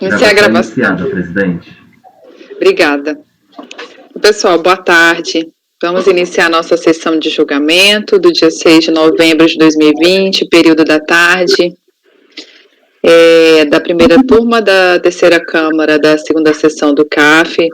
Iniciar a gravação. Iniciada, presidente. Obrigada. Pessoal, boa tarde. Vamos iniciar a nossa sessão de julgamento do dia 6 de novembro de 2020, período da tarde, da primeira turma da terceira Câmara da segunda sessão do CAF.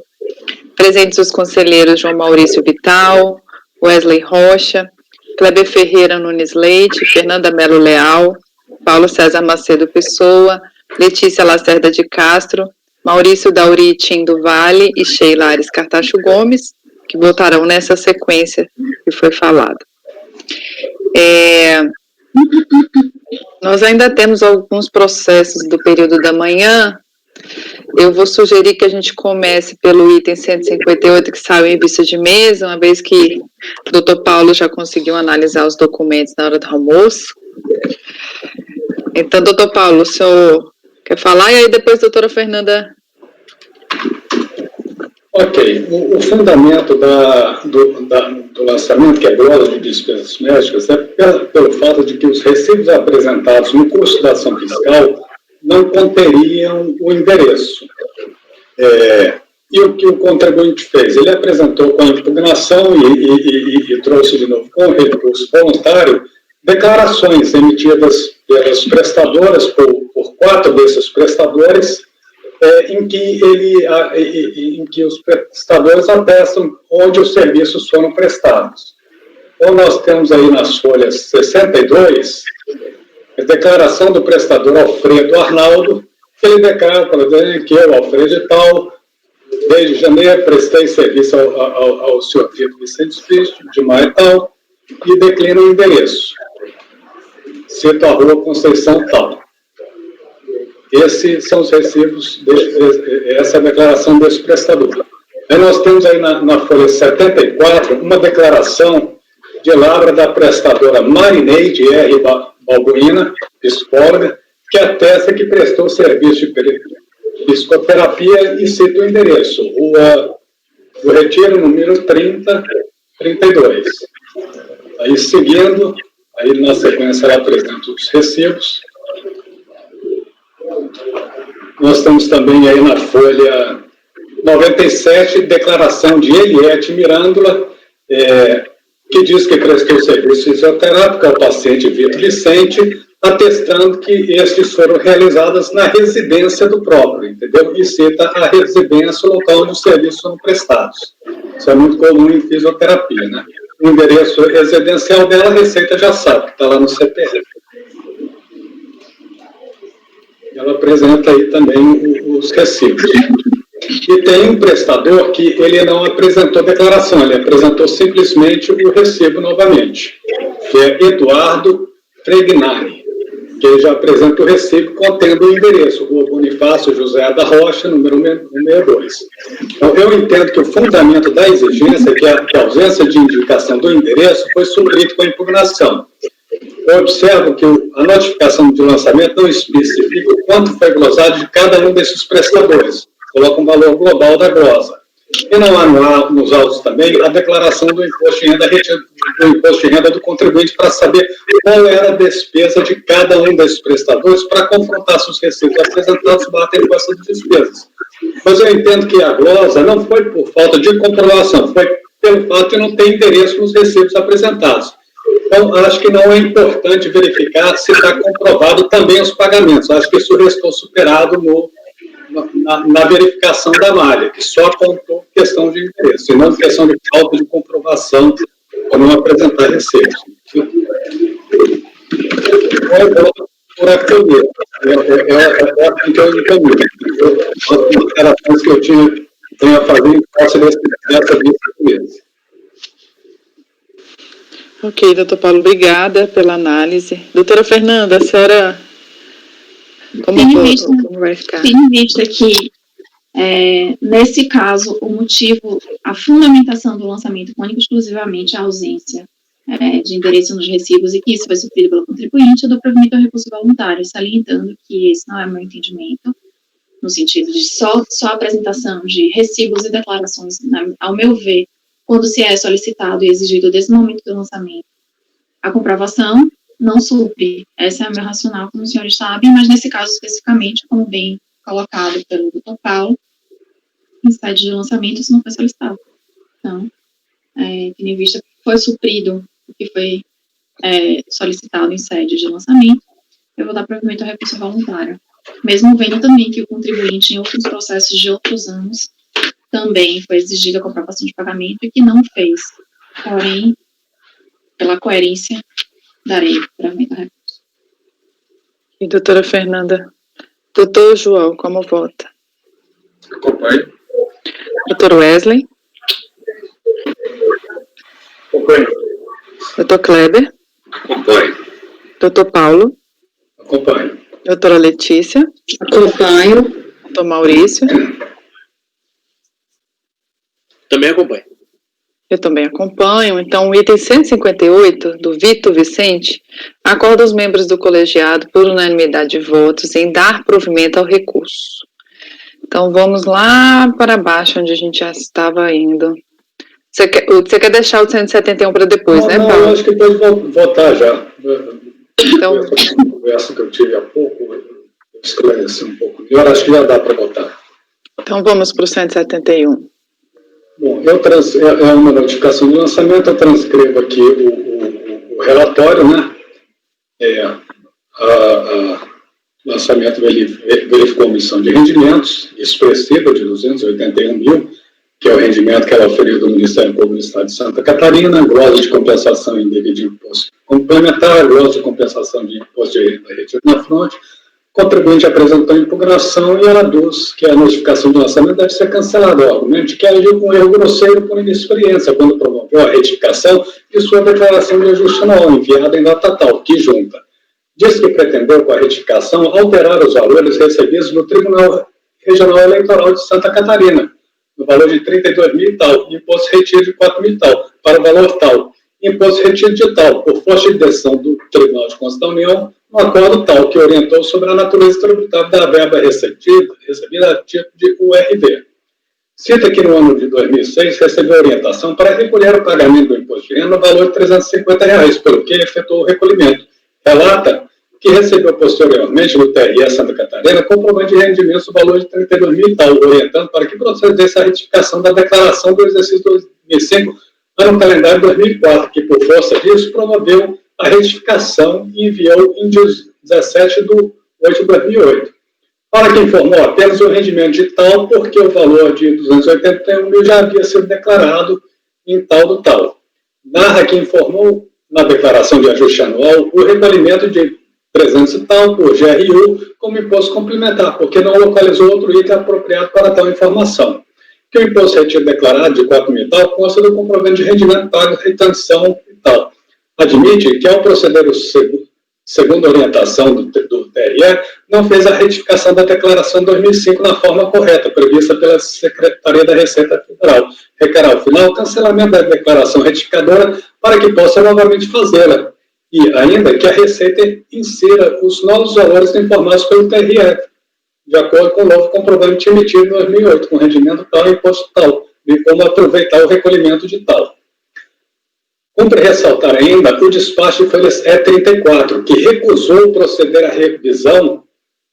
Presentes os conselheiros João Maurício Vital, Wesley Rocha, Kleber Ferreira Nunes Leite, Fernanda Melo Leal, Paulo César Macedo Pessoa, Letícia Lacerda de Castro, Maurício Dauri Tim do Vale e Sheila Ares Cartacho Gomes, que votarão nessa sequência que foi falada. Nós ainda temos alguns processos do período da manhã. Eu vou sugerir que a gente comece pelo item 158, que saiu em vista de mesa, uma vez que o doutor Paulo já conseguiu analisar os documentos na hora do almoço. Então, doutor Paulo, o senhor quer falar? E aí depois, doutora Fernanda. Ok. O fundamento do lançamento, que é glosa de despesas médicas, é pelo fato de que os recibos apresentados no curso da ação fiscal não conteriam o endereço. E o que o contribuinte fez? Ele apresentou com a impugnação e trouxe de novo com o recurso voluntário declarações emitidas pelas prestadoras, por 4 desses prestadores, em que os prestadores atestam onde os serviços foram prestados. Então, nós temos aí nas folhas 62, a declaração do prestador Alfredo Arnaldo, que ele declara, por exemplo, que eu, Alfredo e tal, desde janeiro prestei serviço ao senhor Vitor Vicente Filho, de maio e tal, e declina o endereço. Cito a rua Conceição tal. Esses são os recibos, essa é a declaração desse prestador. Aí nós temos aí na folha 74 uma declaração de lavra da prestadora Marineide R. Balbuína, psicóloga, que atesta que prestou serviço de psicoterapia e cita o endereço, Rua do Retiro, número 3032. Aí, seguindo, aí na sequência ela apresenta os recibos. Nós temos também aí na folha 97, declaração de Eliette Mirândola, que diz que prestou serviço fisioterápico ao paciente Vitor Vicente, atestando que estes foram realizados na residência do próprio, entendeu? E cita a residência, o local onde os serviços foram prestados. Isso é muito comum em fisioterapia, né? O endereço residencial dela, a Receita já sabe, que está lá no CPF. Ela apresenta aí também os recibos. E tem um prestador que ele não apresentou declaração, ele apresentou simplesmente o recibo novamente, que é Eduardo Fregnani, que ele já apresenta o recibo contendo o endereço, Rua Bonifácio José da Rocha, número 162. Então, eu entendo que o fundamento da exigência, que a ausência de indicação do endereço, foi suprido com a impugnação. Eu observo que a notificação de lançamento não especifica o quanto foi glosado de cada um desses prestadores. Coloca um valor global da glosa. E não há nos autos também a declaração do imposto de renda do contribuinte para saber qual era a despesa de cada um desses prestadores para confrontar se os recibos apresentados batem com essas despesas. Mas eu entendo que a glosa não foi por falta de comprovação, foi pelo fato de não ter endereço nos recibos apresentados. Então, acho que não é importante verificar se está comprovado também os pagamentos. Acho que isso restou superado na verificação da malha, que só apontou questão de interesse, e não questão de falta de comprovação para não apresentar receitos. Por aqui mesmo. É assim que eu encaminho. As considerações que eu tenho a fazer em face dessa vista mesmo. Ok, doutor Paulo, obrigada pela análise. Doutora Fernanda, a senhora, como vai ficar? Tenho visto que, nesse caso, o motivo, a fundamentação do lançamento único exclusivamente a ausência de endereço nos recibos e que isso foi sofrido pelo contribuinte, eu dou provimento ao recurso voluntário, salientando que esse não é meu entendimento, no sentido de só a apresentação de recibos e declarações, ao meu ver, quando se é solicitado e exigido desde o momento do lançamento, a comprovação não supre. Esse é o meu racional, como os senhores sabem, mas nesse caso especificamente, como bem colocado pelo Dr. Paulo em sede de lançamento, isso não foi solicitado. Então, tendo em vista que foi suprido o que foi solicitado em sede de lançamento, eu vou dar provimento ao recurso voluntário. Mesmo vendo também que o contribuinte, em outros processos de outros anos, também foi exigida a comprovação de pagamento e que não fez. Porém, pela coerência, darei provimento ao recurso. E doutora Fernanda? Doutor João, como vota? Acompanho. Doutor Wesley? Acompanho. Doutor Kleber? Acompanho. Doutor Paulo? Acompanho. Doutora Letícia? Acompanho. Doutor Maurício? Também acompanho. Eu também acompanho. Então, o item 158, do Vitor Vicente, acorda os membros do colegiado, por unanimidade de votos, em dar provimento ao recurso. Então, vamos lá para baixo, onde a gente já estava indo. Você quer deixar o 171 para depois, Não, né, não, Paulo? eu acho que pode votar já. Então, Essa conversa que eu tive há pouco, eu esclareci um pouco melhor, acho que já dá para votar. então vamos para o 171. Bom, é uma notificação de lançamento, eu transcrevo aqui o relatório, né? O lançamento verificou a omissão de rendimentos expressiva de 281 mil, que é o rendimento que era oferido do Ministério Público do Estado de Santa Catarina, glosa de compensação em devido de imposto complementar, glosa de compensação de imposto de retiro na fronte. O contribuinte apresentou impugnação e ela aduz que a notificação de lançamento deve ser cancelada. O argumento de que agiu com erro grosseiro por inexperiência quando promoveu a retificação de sua declaração de ajuste anual enviada em data tal, que junta. Diz que pretendeu, com a retificação, alterar os valores recebidos no Tribunal Regional Eleitoral de Santa Catarina, no valor de 32 mil e tal, imposto retido de 4 mil e tal, para o valor tal, imposto retido de tal, por força de decisão do Tribunal de Contas da União, um acordo tal que orientou sobre a natureza tributária da verba recebida a título de URV. Cita que no ano de 2006 recebeu orientação para recolher o pagamento do imposto de renda no valor de R$ 350, pelo que efetuou o recolhimento. Relata que recebeu posteriormente no TRE Santa Catarina comprovante de rendimentos no valor de 32 mil e tal, orientando para que procedesse a retificação da declaração do exercício 2005, ano calendário 2004, que por força disso promoveu a retificação e enviou em 17 de 8 de 2008. Para que informou apenas o rendimento de tal, porque o valor de 281 mil já havia sido declarado em tal do tal. Narra que informou na declaração de ajuste anual o recolhimento de 300 e tal por GRU como imposto complementar, porque não localizou outro item apropriado para tal informação. Que o imposto retido declarado de 4 mil e tal consta do comprovante de rendimento pago, retenção e tal. Admite que, ao proceder segundo a orientação do TRE, não fez a retificação da declaração 2005 na forma correta, prevista pela Secretaria da Receita Federal. Requer ao final o cancelamento da declaração retificadora para que possa novamente fazê-la. E ainda que a Receita insira os novos valores informados pelo TRE, de acordo com o novo comprovante emitido em 2008, com rendimento tal e imposto tal, bem como aproveitar o recolhimento de tal. Cumpre ressaltar ainda o despacho de folhas E34, que recusou proceder à revisão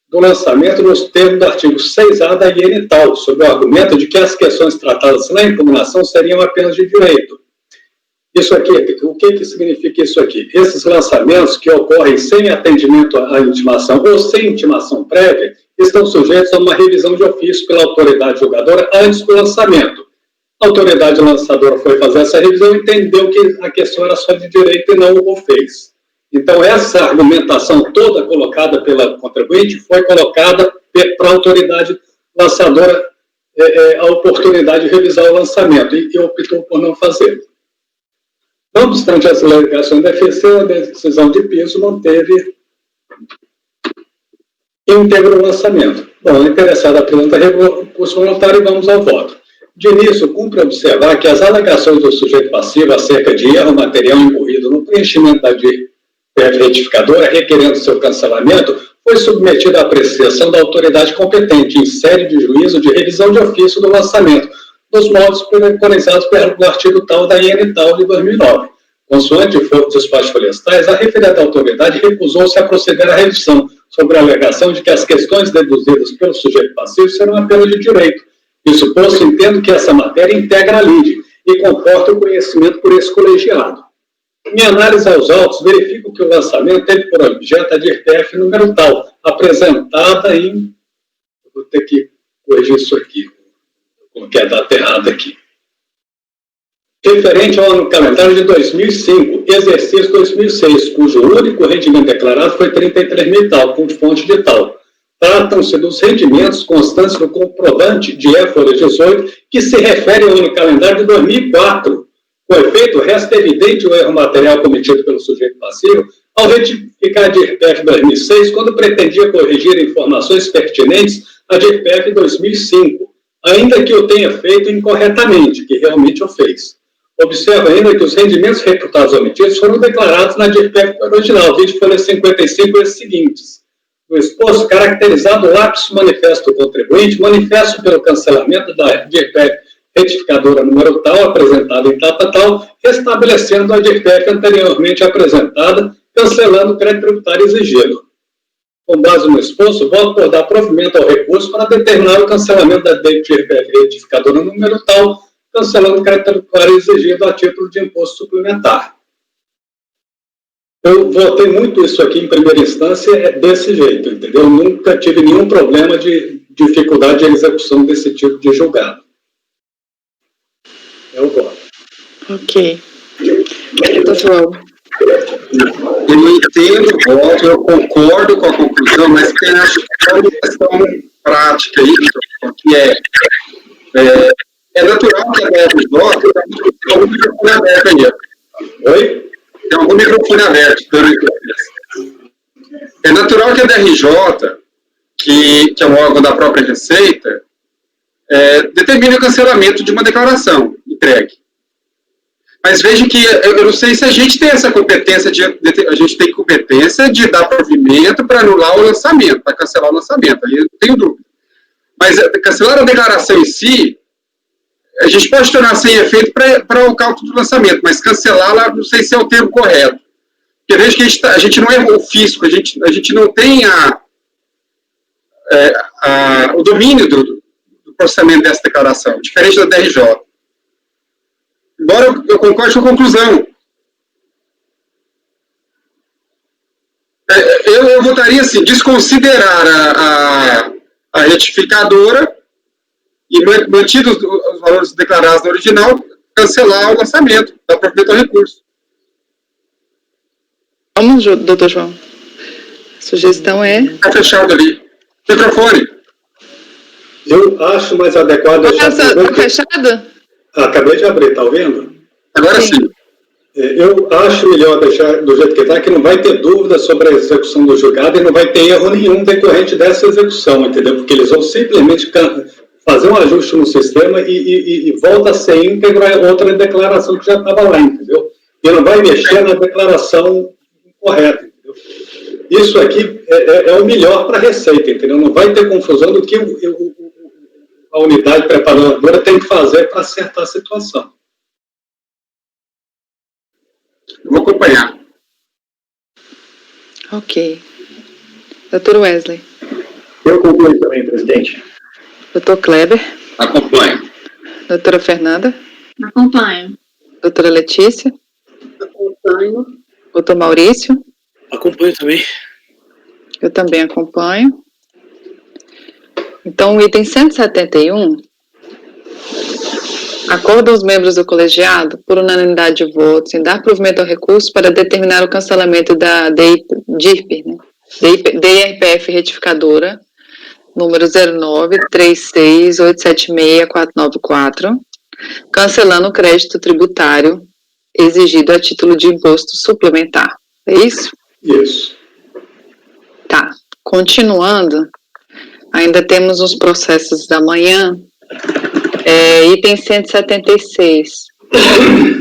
do lançamento nos termos do artigo 6A da IN tal, sob o argumento de que as questões tratadas na impugnação seriam apenas de direito. Isso aqui, o que significa isso aqui? Esses lançamentos que ocorrem sem atendimento à intimação ou sem intimação prévia estão sujeitos a uma revisão de ofício pela autoridade julgadora antes do lançamento. A autoridade lançadora foi fazer essa revisão e entendeu que a questão era só de direito e não o fez. Então, essa argumentação toda colocada pela contribuinte foi colocada para a autoridade lançadora a oportunidade de revisar o lançamento e optou por não fazer. Não obstante as alegações defensivas, a decisão de piso manteve íntegro o lançamento. Bom, interessado apresenta recurso voluntário e vamos ao voto. De início, cumpre observar que as alegações do sujeito passivo acerca de erro material incorrido no preenchimento da retificadora, requerendo seu cancelamento, foi submetido à apreciação da autoridade competente em série de juízo de revisão de ofício do lançamento, nos modos preconizados pelo artigo tal da IN tal de 2009. Consoante o despacho folhas tais, a referida autoridade recusou-se a proceder à revisão, sobre a alegação de que as questões deduzidas pelo sujeito passivo serão apenas de direito. Isso posto, entendo que essa matéria integra a lide e comporta o conhecimento por esse colegiado. Em análise aos autos, verifico que o lançamento teve por objeto a DIRPF número tal, apresentada em... Vou ter que corrigir isso aqui, coloquei a data errada aqui. Referente ao ano calendário de 2005, exercício 2006, cujo único rendimento declarado foi 33 mil tal, com fonte de tal. Tratam-se dos rendimentos constantes do comprovante de folha 18, que se refere ao ano calendário de 2004. Com efeito, resta evidente o erro material cometido pelo sujeito passivo ao retificar a DIRPF 2006, quando pretendia corrigir informações pertinentes à DIRPF 2005, ainda que o tenha feito incorretamente, que realmente o fez. Observa ainda que os rendimentos reputados omitidos foram declarados na DIRPF original, vídeo folha 55 e os seguintes. O exposto, caracterizado o lapso manifesto do contribuinte, manifesto pelo cancelamento da DIRPF retificadora número tal, apresentada em data tal, restabelecendo a DIRPF anteriormente apresentada, cancelando o crédito tributário exigido. Com base no exposto, voto por dar provimento ao recurso para determinar o cancelamento da DIRPF retificadora número tal, cancelando o crédito tributário exigido a título de imposto suplementar. Eu votei muito isso aqui em primeira instância desse jeito, entendeu? Eu nunca tive nenhum problema de dificuldade de execução desse tipo de julgado. Eu voto. Ok. Doutor João. Eu entendo o voto, eu concordo com a conclusão, mas tem acho que é uma questão prática aí, que é natural que a DRJ tem algum microfone aberto aí. Oi? Tem algum microfone aberto. É natural que a DRJ, que é um órgão da própria Receita, determine o cancelamento de uma declaração entregue. Mas veja que eu não sei se a gente tem essa competência, a gente tem competência de dar provimento para anular o lançamento, para cancelar o lançamento, aí eu não tenho dúvida. Mas cancelar a declaração em si, a gente pode tornar sem efeito para o cálculo do lançamento, mas cancelá-la, não sei se é o termo correto. Porque veja que a gente não é o fisco, a gente não tem o domínio do processamento dessa declaração, diferente da DRJ. Embora eu concorde com a conclusão. Eu votaria assim, desconsiderar a retificadora e, mantidos os valores declarados no original, cancelar o lançamento, dar provimento ao recurso. Vamos, doutor João. A sugestão é... Está fechado ali. Microfone. Eu acho mais adequado... Está fechado? Acabei de abrir, está ouvindo? Agora sim. Eu acho melhor deixar do jeito que está, que não vai ter dúvida sobre a execução do julgado e não vai ter erro nenhum decorrente dessa execução, entendeu? Porque eles vão simplesmente fazer um ajuste no sistema e volta a ser íntegro a outra declaração que já estava lá, entendeu? E não vai mexer na declaração correta, entendeu? Isso aqui é o melhor para a Receita, entendeu? Não vai ter confusão do que a unidade preparadora tem que fazer para acertar a situação. Vou acompanhar. Ok. Doutor Wesley. Eu concluo também, presidente. Doutor Kleber. Acompanho. Doutora Fernanda. Acompanho. Doutora Letícia. Acompanho. Doutor Maurício. Acompanho também. Eu também acompanho. Então, o item 171, acorda os membros do colegiado, por unanimidade de votos, em dar provimento ao recurso para determinar o cancelamento da DIRPF, né? DIRPF retificadora, número 0936876494, cancelando o crédito tributário exigido a título de imposto suplementar. É isso? Isso. Tá. Continuando... Ainda temos os processos da manhã, item 176,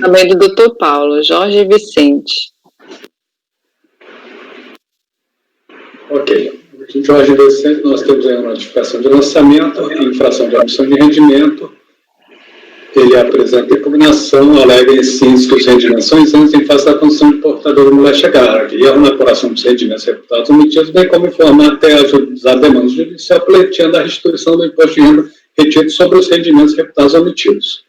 também do doutor Paulo, Jorge Vicente. Ok. Jorge Vicente, nós temos aí uma notificação de lançamento, infração de omissão de rendimento, ele apresenta impugnação, alega em síntese que os rendimentos são isentos em face da condição de portador de mulher chegar, e erro na apuração dos rendimentos reputados omitidos, bem como informar até a demanda judicial pleiteando a restituição do imposto de renda retido sobre os rendimentos reputados omitidos.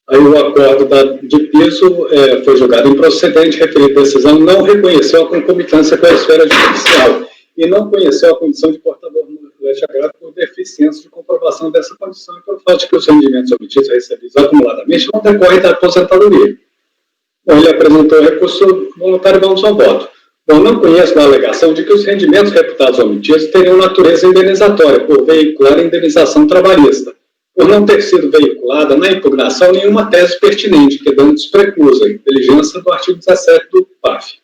Aí o acordo de piso foi julgado improcedente, referida à decisão, não reconheceu a concomitância com a esfera judicial e não conheceu a condição de portador de mulher chegar por deficiência de comprovação dessa condição e pelo fato de que os rendimentos obtidos e recebidos acumuladamente não decorrem da aposentadoria. Bom, ele apresentou o recurso voluntário, vamos ao voto. Bom, não conheço da alegação de que os rendimentos reputados omitidos teriam natureza indenizatória por veicular a indenização trabalhista, por não ter sido veiculada na impugnação nenhuma tese pertinente, quedando desprecusa a inteligência do artigo 17 do PAF.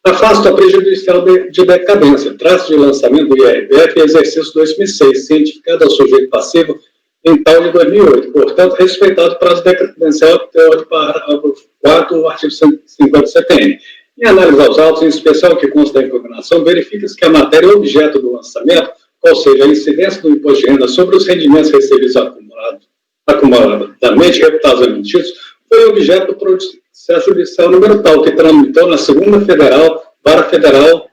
Afasta a prejudicial de decadência, traço de lançamento do IRPF e exercício 2006, cientificado ao sujeito passivo em tal de 2008, portanto, respeitado o prazo decadencial teórico parágrafo 4 do artigo 150 do CPN. Em análise aos autos, em especial o que consta da impugnação, verifica-se que a matéria objeto do lançamento, ou seja, a incidência do imposto de renda sobre os rendimentos recebidos acumuladamente reputados e omitidos, foi objeto do processo judicial número tal, que tramitou na segunda Federal, Vara Federal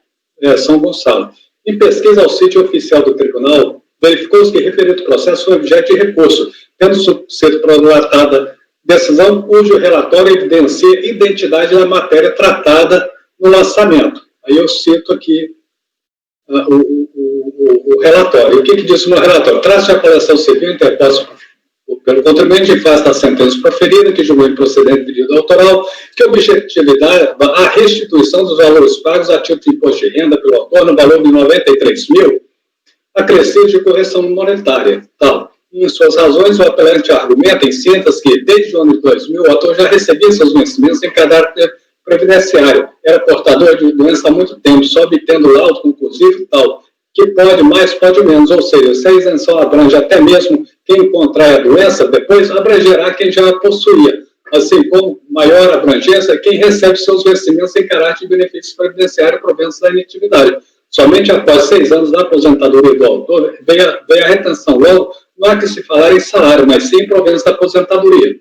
São Gonçalo. Em pesquisa ao sítio oficial do tribunal, verificou-se que referido processo foi objeto de recurso, tendo sido prolatada decisão cujo relatório evidencia identidade da matéria tratada no lançamento. Aí eu cito aqui o relatório. O que diz no relatório? Traço de apelação civil interposta pelo contribuinte em face da sentença proferida, que julgou improcedente pedido autoral, que objetividade a restituição dos valores pagos a título de imposto de renda pelo autor no valor de 93 mil, acrescido de correção monetária. Tal. Em suas razões, o apelante argumenta em síntese que, desde o ano de 2000, o autor já recebia seus vencimentos em caráter previdenciário, era portador de doença há muito tempo, só obtendo laudo conclusivo e tal, que pode mais, pode menos, ou seja, se a isenção abrange até mesmo quem contrai a doença, depois abrangerá quem já a possuía, assim como maior abrangência quem recebe seus vencimentos em caráter de benefício previdenciário proventos da inatividade. Somente após 6 anos da aposentadoria do autor veio a retenção. Logo, não há que se falar em salário, mas sim em proventos da aposentadoria.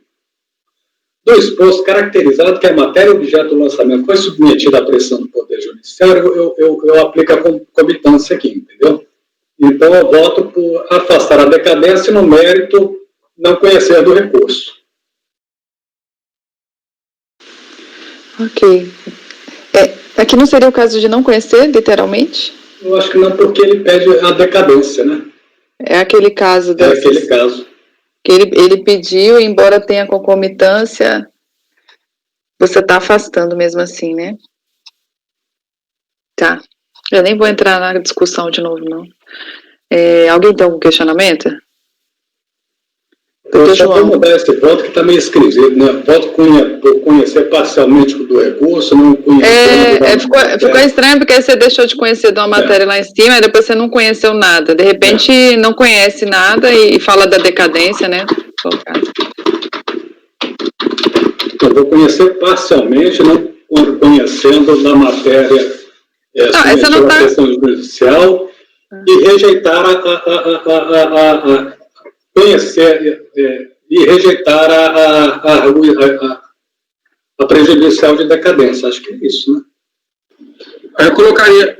Do exposto, caracterizado que a matéria objeto do lançamento foi submetida à pressão do Poder Judiciário, eu aplico a concomitância aqui, entendeu? Então, eu voto por afastar a decadência e, no mérito, não conhecer do recurso. Ok. Aqui não seria o caso de não conhecer, literalmente? Eu acho que não, porque ele pede a decadência, né? É aquele caso. É aquele caso. Que ele pediu, embora tenha concomitância, você está afastando mesmo assim, né? Tá. Eu nem vou entrar na discussão de novo, não. Alguém tem algum questionamento? Eu só vou mudar esse voto que está meio esquisito, né? Voto por conhecer parcialmente do recurso, não conhecer... Ficou estranho porque você deixou de conhecer de uma matéria lá em cima e depois você não conheceu nada. De repente, não conhece nada e fala da decadência, né? Eu vou conhecer parcialmente, não conhecendo da matéria a questão judicial e rejeitar conhecer e rejeitar a prejudicial de decadência. Acho que é isso, né? Eu colocaria,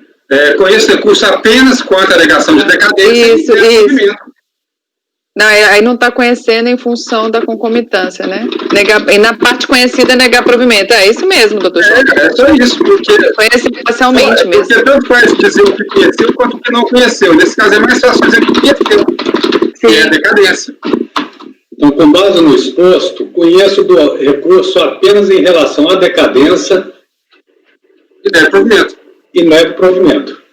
conheço recurso apenas quanto à alegação de decadência. Isso. Não, aí não está conhecendo em função da concomitância, né? E na parte conhecida, negar provimento. É isso mesmo, doutor. É só isso, porque... Conhece parcialmente mesmo. Porque tanto faz dizer o que conheceu quanto o que não conheceu. Nesse caso é mais fácil dizer o que conheceu, que é a decadência. Então, com base no exposto, conheço do recurso apenas em relação à decadência e nego provimento. E nego provimento.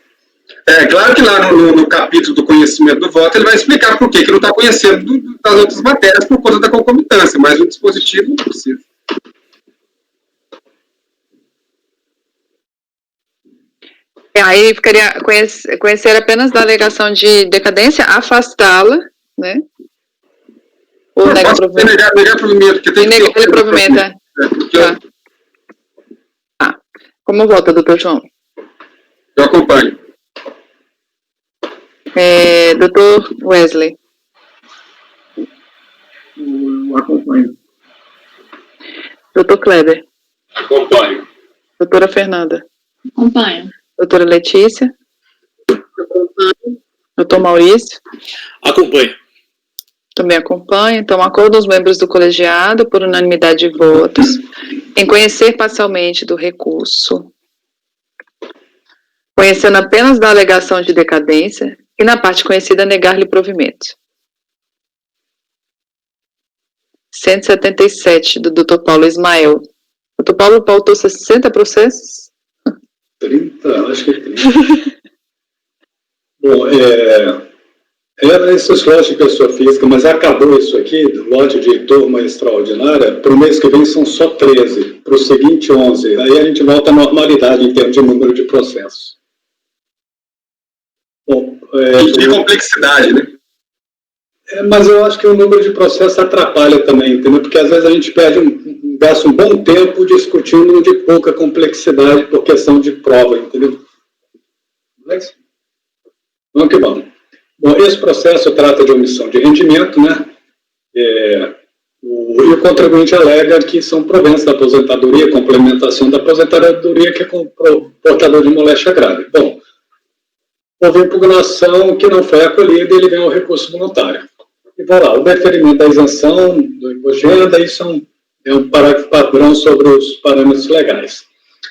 É claro que lá no capítulo do conhecimento do voto ele vai explicar por que não está conhecendo das outras matérias por conta da concomitância, mas o dispositivo não precisa. Aí ficaria conhecer apenas da alegação de decadência, afastá-la, né? Ou negar provimento. Negar provimento, porque tem que negar ele provimento, Como vota, doutor João? Eu acompanho. Doutor Wesley. Eu acompanho. Doutor Kleber. Acompanho. Doutora Fernanda. Acompanho. Doutora Letícia. Acompanho. Doutor Maurício. Acompanho. Também acompanho. Então, acordo dos membros do colegiado, por unanimidade de votos, em conhecer parcialmente do recurso, conhecendo apenas da alegação de decadência e, na parte conhecida, negar-lhe provimento. 177, do Dr. Paulo Ismael. Dr. Paulo pautou 60 processos? 30, acho que é 30. Bom, essas lotes de pessoa física, mas acabou isso aqui, do lote de turma extraordinária, para o mês que vem são só 13, para o seguinte 11. Aí a gente volta à normalidade em termos de número de processos. Bom, De complexidade, né? mas eu acho que o número de processos atrapalha também, entendeu? Porque às vezes a gente gasta um bom tempo discutindo um de pouca complexidade por questão de prova, entendeu? Mas, vamos que vamos. Bom, esse processo trata de omissão de rendimento, né? E o contribuinte alega que são proventos da aposentadoria, complementação da aposentadoria, que é portador de moléstia grave. Bom, houve impugnação que não foi acolhida e ele vem ao recurso voluntário. E vou lá, o deferimento da isenção do imposto de renda, isso é um parágrafo padrão sobre os parâmetros legais.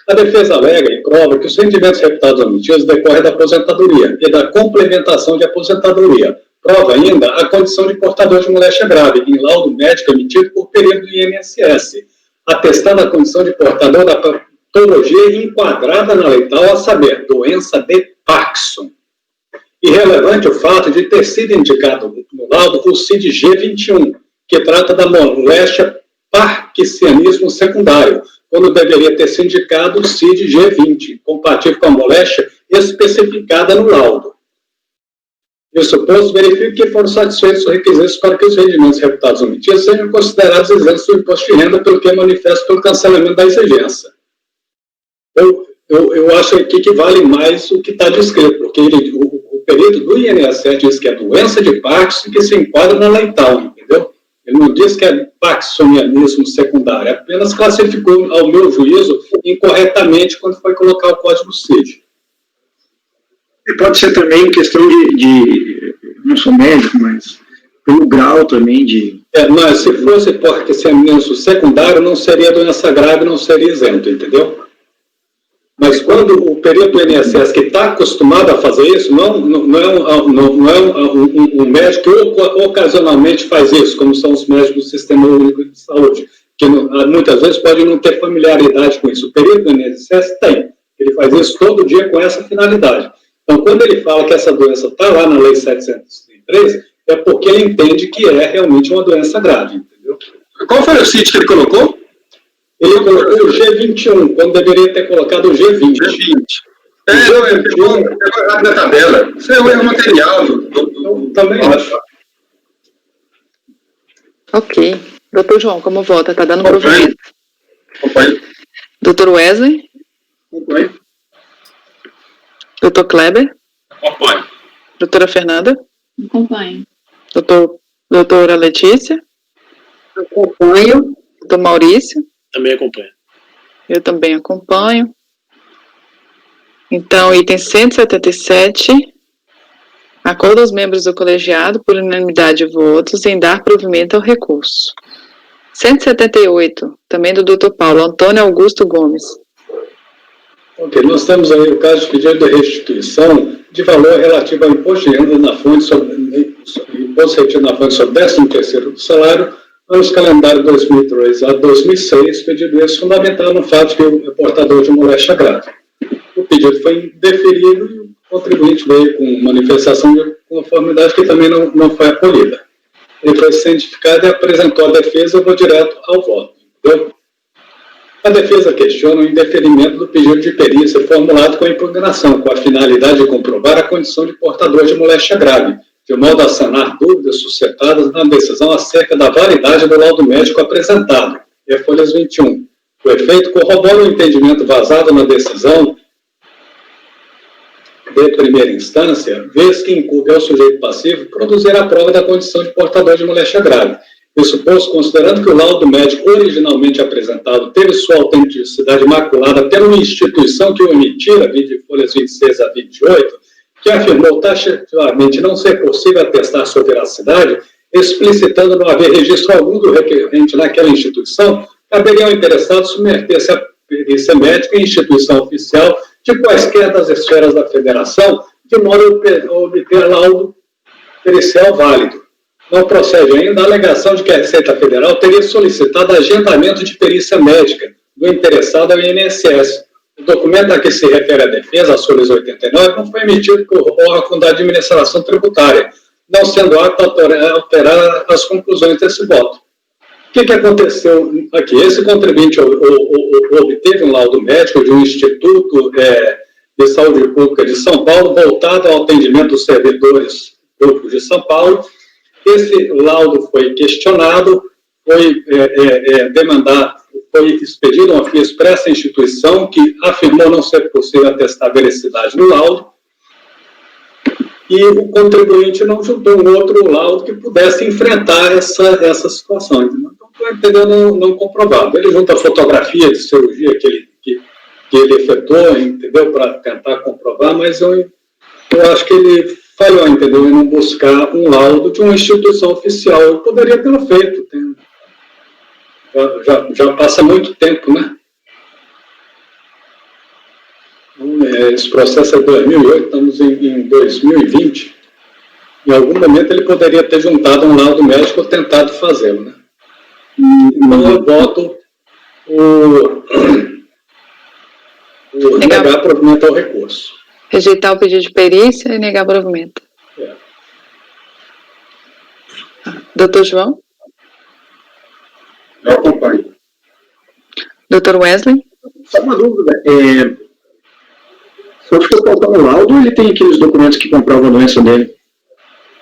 A defesa alega e prova que os rendimentos reputados omitidos decorrem da aposentadoria e da complementação de aposentadoria. Prova ainda a condição de portador de moléstia grave em laudo médico emitido por período do INSS, atestando a condição de portador da patologia enquadrada na lei tal, a saber, doença de Parkinson. Irrelevante o fato de ter sido indicado no laudo o CID-G21, que trata da moléstia parkinsianismo secundário, quando deveria ter sido indicado o CID-G20, compatível com a moléstia especificada no laudo. Isso posto, verifique que foram satisfeitos os requisitos para que os rendimentos reputados omitidos sejam considerados isentos do imposto de renda, pelo que é manifesto pelo cancelamento da exigência. Eu acho aqui que vale mais o que está descrito, porque o período do INSS diz que é doença de Parkinson que se enquadra na lei tal, entendeu? Ele não diz que é parkinsonianismo secundário, apenas classificou, ao meu juízo, incorretamente quando foi colocar o código CID. E pode ser também questão não sou médico, mas pelo grau também de... Mas se fosse parkinsonianismo secundário, não seria doença grave, não seria isento, entendeu? Mas quando o período do INSS que está acostumado a fazer isso, não é um médico que ocasionalmente faz isso, como são os médicos do Sistema Único de Saúde, que muitas vezes podem não ter familiaridade com isso. O período do INSS tem. Ele faz isso todo dia com essa finalidade. Então, quando ele fala que essa doença está lá na Lei 703, é porque ele entende que é realmente uma doença grave, entendeu? Qual foi o CID que ele colocou? Ele colocou o G21, quando deveria ter colocado o G20. G20. Pegou errado na tabela. Isso é um erro material. Eu também acho. Ok. Doutor João, como vota? Está dando provimento. Acompanho. Doutor Wesley. Acompanho. Doutor Kleber. Acompanho. Doutora Fernanda. Acompanho. Doutora Letícia. Acompanho. Doutor Maurício. Também acompanho. Eu também acompanho. Então, item 177. Acordo aos membros do colegiado, por unanimidade de votos, em dar provimento ao recurso. 178, também do Dr. Paulo Antônio Augusto Gomes. Ok, nós temos aí o caso de pedido de restituição de valor relativo ao imposto de renda na fonte sobre imposto retido na fonte sobre 13º do salário, anos calendário 2003 a 2006, pedido esse fundamental no fato de que o portador de moléstia grave. O pedido foi indeferido e o contribuinte veio com manifestação de conformidade que também não foi acolhida. Ele foi cientificado e apresentou a defesa, eu vou direto ao voto. Entendeu? A defesa questiona o indeferimento do pedido de perícia formulado com a impugnação, com a finalidade de comprovar a condição de portador de moléstia grave, de modo a sanar dúvidas suscitadas na decisão acerca da validade do laudo médico apresentado, e a folhas 21. O efeito corrobora o entendimento vazado na decisão de primeira instância, vez que incumbe ao sujeito passivo produzir a prova da condição de portador de moléstia grave. Isso posto, considerando que o laudo médico originalmente apresentado teve sua autenticidade maculada pela uma instituição que o emitia, folhas 26 a 28, que afirmou taxativamente não ser possível atestar sua veracidade, explicitando não haver registro algum do requerente naquela instituição, caberia ao interessado submeter-se à perícia médica em instituição oficial de quaisquer das esferas da federação, de modo a obter laudo pericial válido. Não procede ainda a alegação de que a Receita Federal teria solicitado agendamento de perícia médica do interessado ao INSS. O documento a que se refere a defesa, as folhas 89, não foi emitido por órgão da administração tributária, não sendo apto a alterar as conclusões desse voto. O que aconteceu aqui? Esse contribuinte obteve um laudo médico de um Instituto de Saúde Pública de São Paulo, voltado ao atendimento dos servidores públicos de São Paulo. Esse laudo foi questionado, foi foi expedido uma FIA expressa à instituição que afirmou não ser possível atestar a veracidade do laudo, e o contribuinte não juntou um outro laudo que pudesse enfrentar essa situação. Então, entendeu, não comprovado. Ele junta a fotografia de cirurgia que ele efetuou, entendeu, para tentar comprovar, mas eu acho que ele falhou, entendeu, em não buscar um laudo de uma instituição oficial. Eu poderia tê-lo feito. Já passa muito tempo, né? Esse processo é de 2008, estamos em 2020. Em algum momento ele poderia ter juntado um laudo médico ou tentado fazê-lo, né? Então eu voto o negar provimento ao recurso. Rejeitar o pedido de perícia e negar provimento. Doutor João? Eu acompanho. Doutor Wesley? Só uma dúvida. Se eu for faltar um laudo, ele tem aqueles documentos que comprovam a doença dele?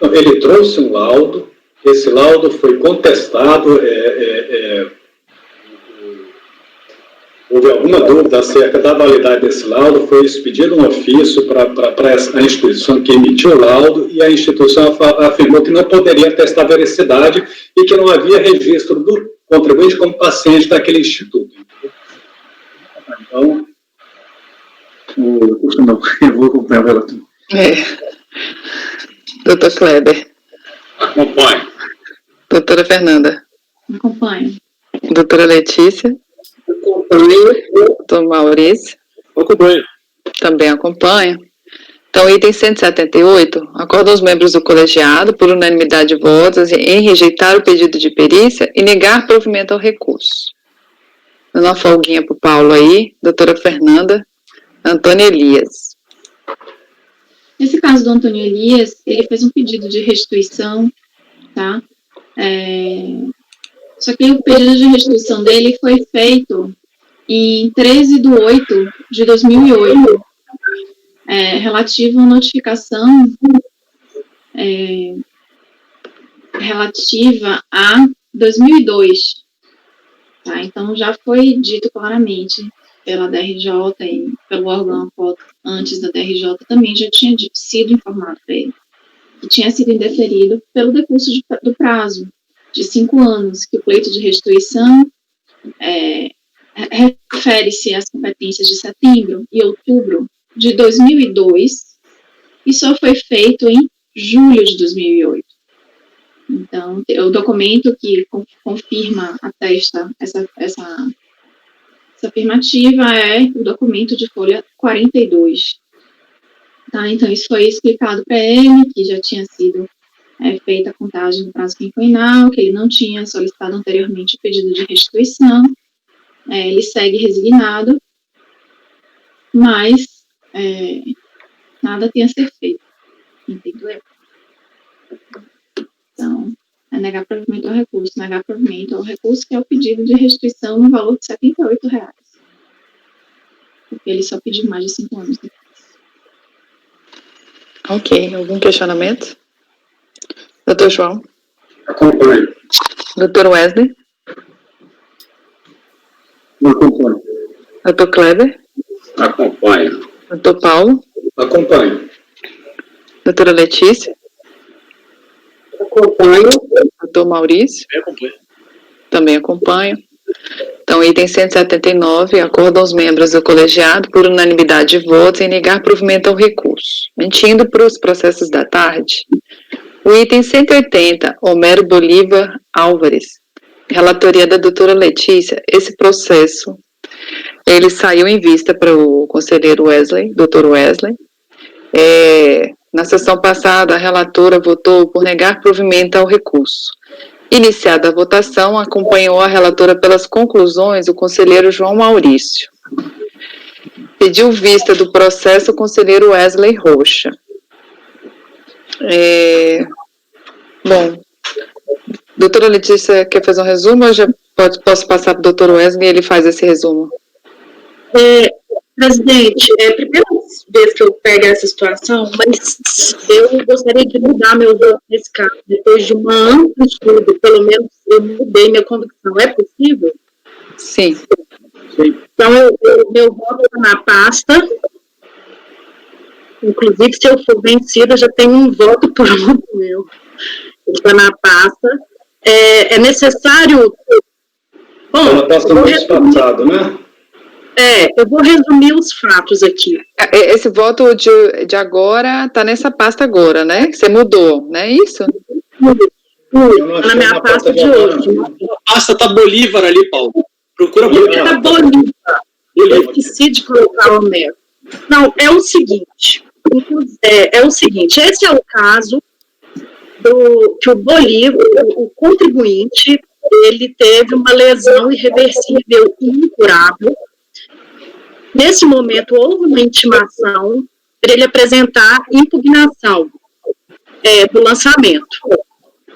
Ele trouxe um laudo, esse laudo foi contestado, houve alguma dúvida acerca da validade desse laudo, foi expedido um ofício para a instituição que emitiu o laudo, e a instituição afirmou que não poderia atestar a veracidade e que não havia registro do contribuinte como paciente daquele instituto. Então, eu vou acompanhar o relator. Doutor Kleber? Acompanho. Doutora Fernanda? Acompanho. Doutora Letícia? Acompanho. Doutor Maurício? Acompanho. Também acompanha. Então, item 178, acordam os membros do colegiado, por unanimidade de votos, em rejeitar o pedido de perícia e negar provimento ao recurso. Dando uma folguinha para o Paulo aí, doutora Fernanda, Antônio Elias. Nesse caso do Antônio Elias, ele fez um pedido de restituição, tá? Só que o pedido de restituição dele foi feito em 13/8/2008, relativo à notificação relativa a 2002. Tá? Então, já foi dito claramente pela DRJ e pelo órgão antes da DRJ também já tinha sido informado para ele, que tinha sido indeferido pelo decurso do prazo de 5 anos, que o pleito de restituição refere-se às competências de setembro e outubro de 2002 e só foi feito em julho de 2008. Então, o documento que confirma, atesta essa afirmativa é o documento de folha 42. Tá? Então, isso foi explicado para ele, que já tinha sido feita a contagem no prazo quinquenal, que ele não tinha solicitado anteriormente o pedido de restituição, ele segue resignado, mas nada tem a ser feito, entendeu? Então, é negar provimento ao recurso. Negar provimento ao recurso, que é o pedido de restituição no valor de R$ 78,00. Porque ele só pediu mais de 5 anos depois. Ok, algum questionamento? Doutor João? Acompanho. Doutor Wesley? Acompanho. Doutor Kleber? Acompanho. Doutor Paulo? acompanho. Doutora Letícia? Acompanho. Doutor doutor Maurício? Eu acompanho. Também acompanho. Então, item 179, acordam os membros do colegiado por unanimidade de votos em negar provimento ao recurso. Mentindo para os processos da tarde. O item 180, Homero Bolívar Álvares, relatoria da doutora Letícia, esse processo, ele saiu em vista para o conselheiro Wesley, doutor Wesley. Na sessão passada, a relatora votou por negar provimento ao recurso. Iniciada a votação, acompanhou a relatora pelas conclusões o conselheiro João Maurício. Pediu vista do processo o conselheiro Wesley Rocha. Bom, doutora Letícia, quer fazer um resumo ou já posso passar para o doutor Wesley e ele faz esse resumo? Presidente, é a primeira vez que eu pego essa situação, mas eu gostaria de mudar meu voto nesse caso. Depois de uma ampla estudo, pelo menos eu mudei minha convicção. É possível? Sim. Então, meu voto está na pasta. Inclusive, se eu for vencida, já tenho um voto pronto meu. Está na pasta. É necessário... Bom, Ela passa no mês passado, né? Eu vou resumir os fatos aqui. Esse voto de agora está nessa pasta agora, né? Você mudou, não é isso? Na minha pasta de hoje. A pasta tá Bolívar ali, Paulo. Procura Bolívar. Tá Bolívar. Eu esqueci de colocar o Homero. Não, é o seguinte. Esse é o caso que o Bolívar, o contribuinte, ele teve uma lesão irreversível e incurável. Nesse momento, houve uma intimação para ele apresentar impugnação do lançamento.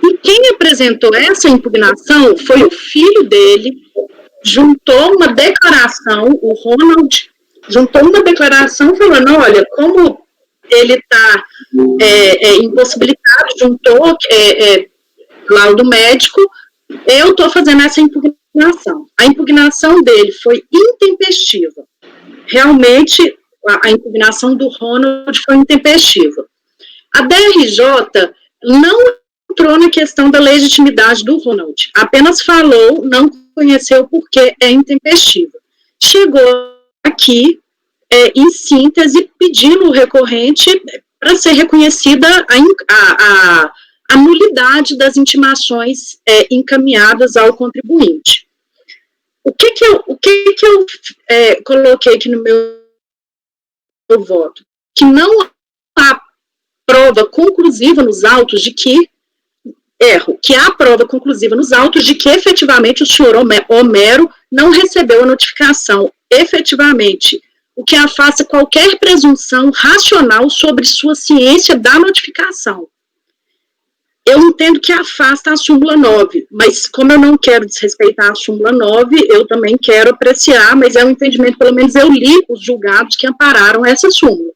E quem apresentou essa impugnação foi o filho dele, juntou uma declaração, o Ronald, juntou uma declaração falando, olha, como ele está impossibilitado, juntou laudo médico, eu estou fazendo essa impugnação. A impugnação dele foi intempestiva. Realmente, a impugnação do Ronald foi intempestiva. A DRJ não entrou na questão da legitimidade do Ronald, apenas falou, não conheceu porque é intempestiva. Chegou aqui, em síntese, pedindo o recorrente para ser reconhecida a nulidade das intimações encaminhadas ao contribuinte. O que eu coloquei aqui no meu voto? Que não há prova conclusiva nos autos de que há prova conclusiva nos autos de que efetivamente o senhor Homero não recebeu a notificação efetivamente, o que afasta qualquer presunção racional sobre sua ciência da notificação. Eu entendo que afasta a súmula 9, mas como eu não quero desrespeitar a súmula 9, eu também quero apreciar, mas é um entendimento, pelo menos eu li os julgados que ampararam essa súmula.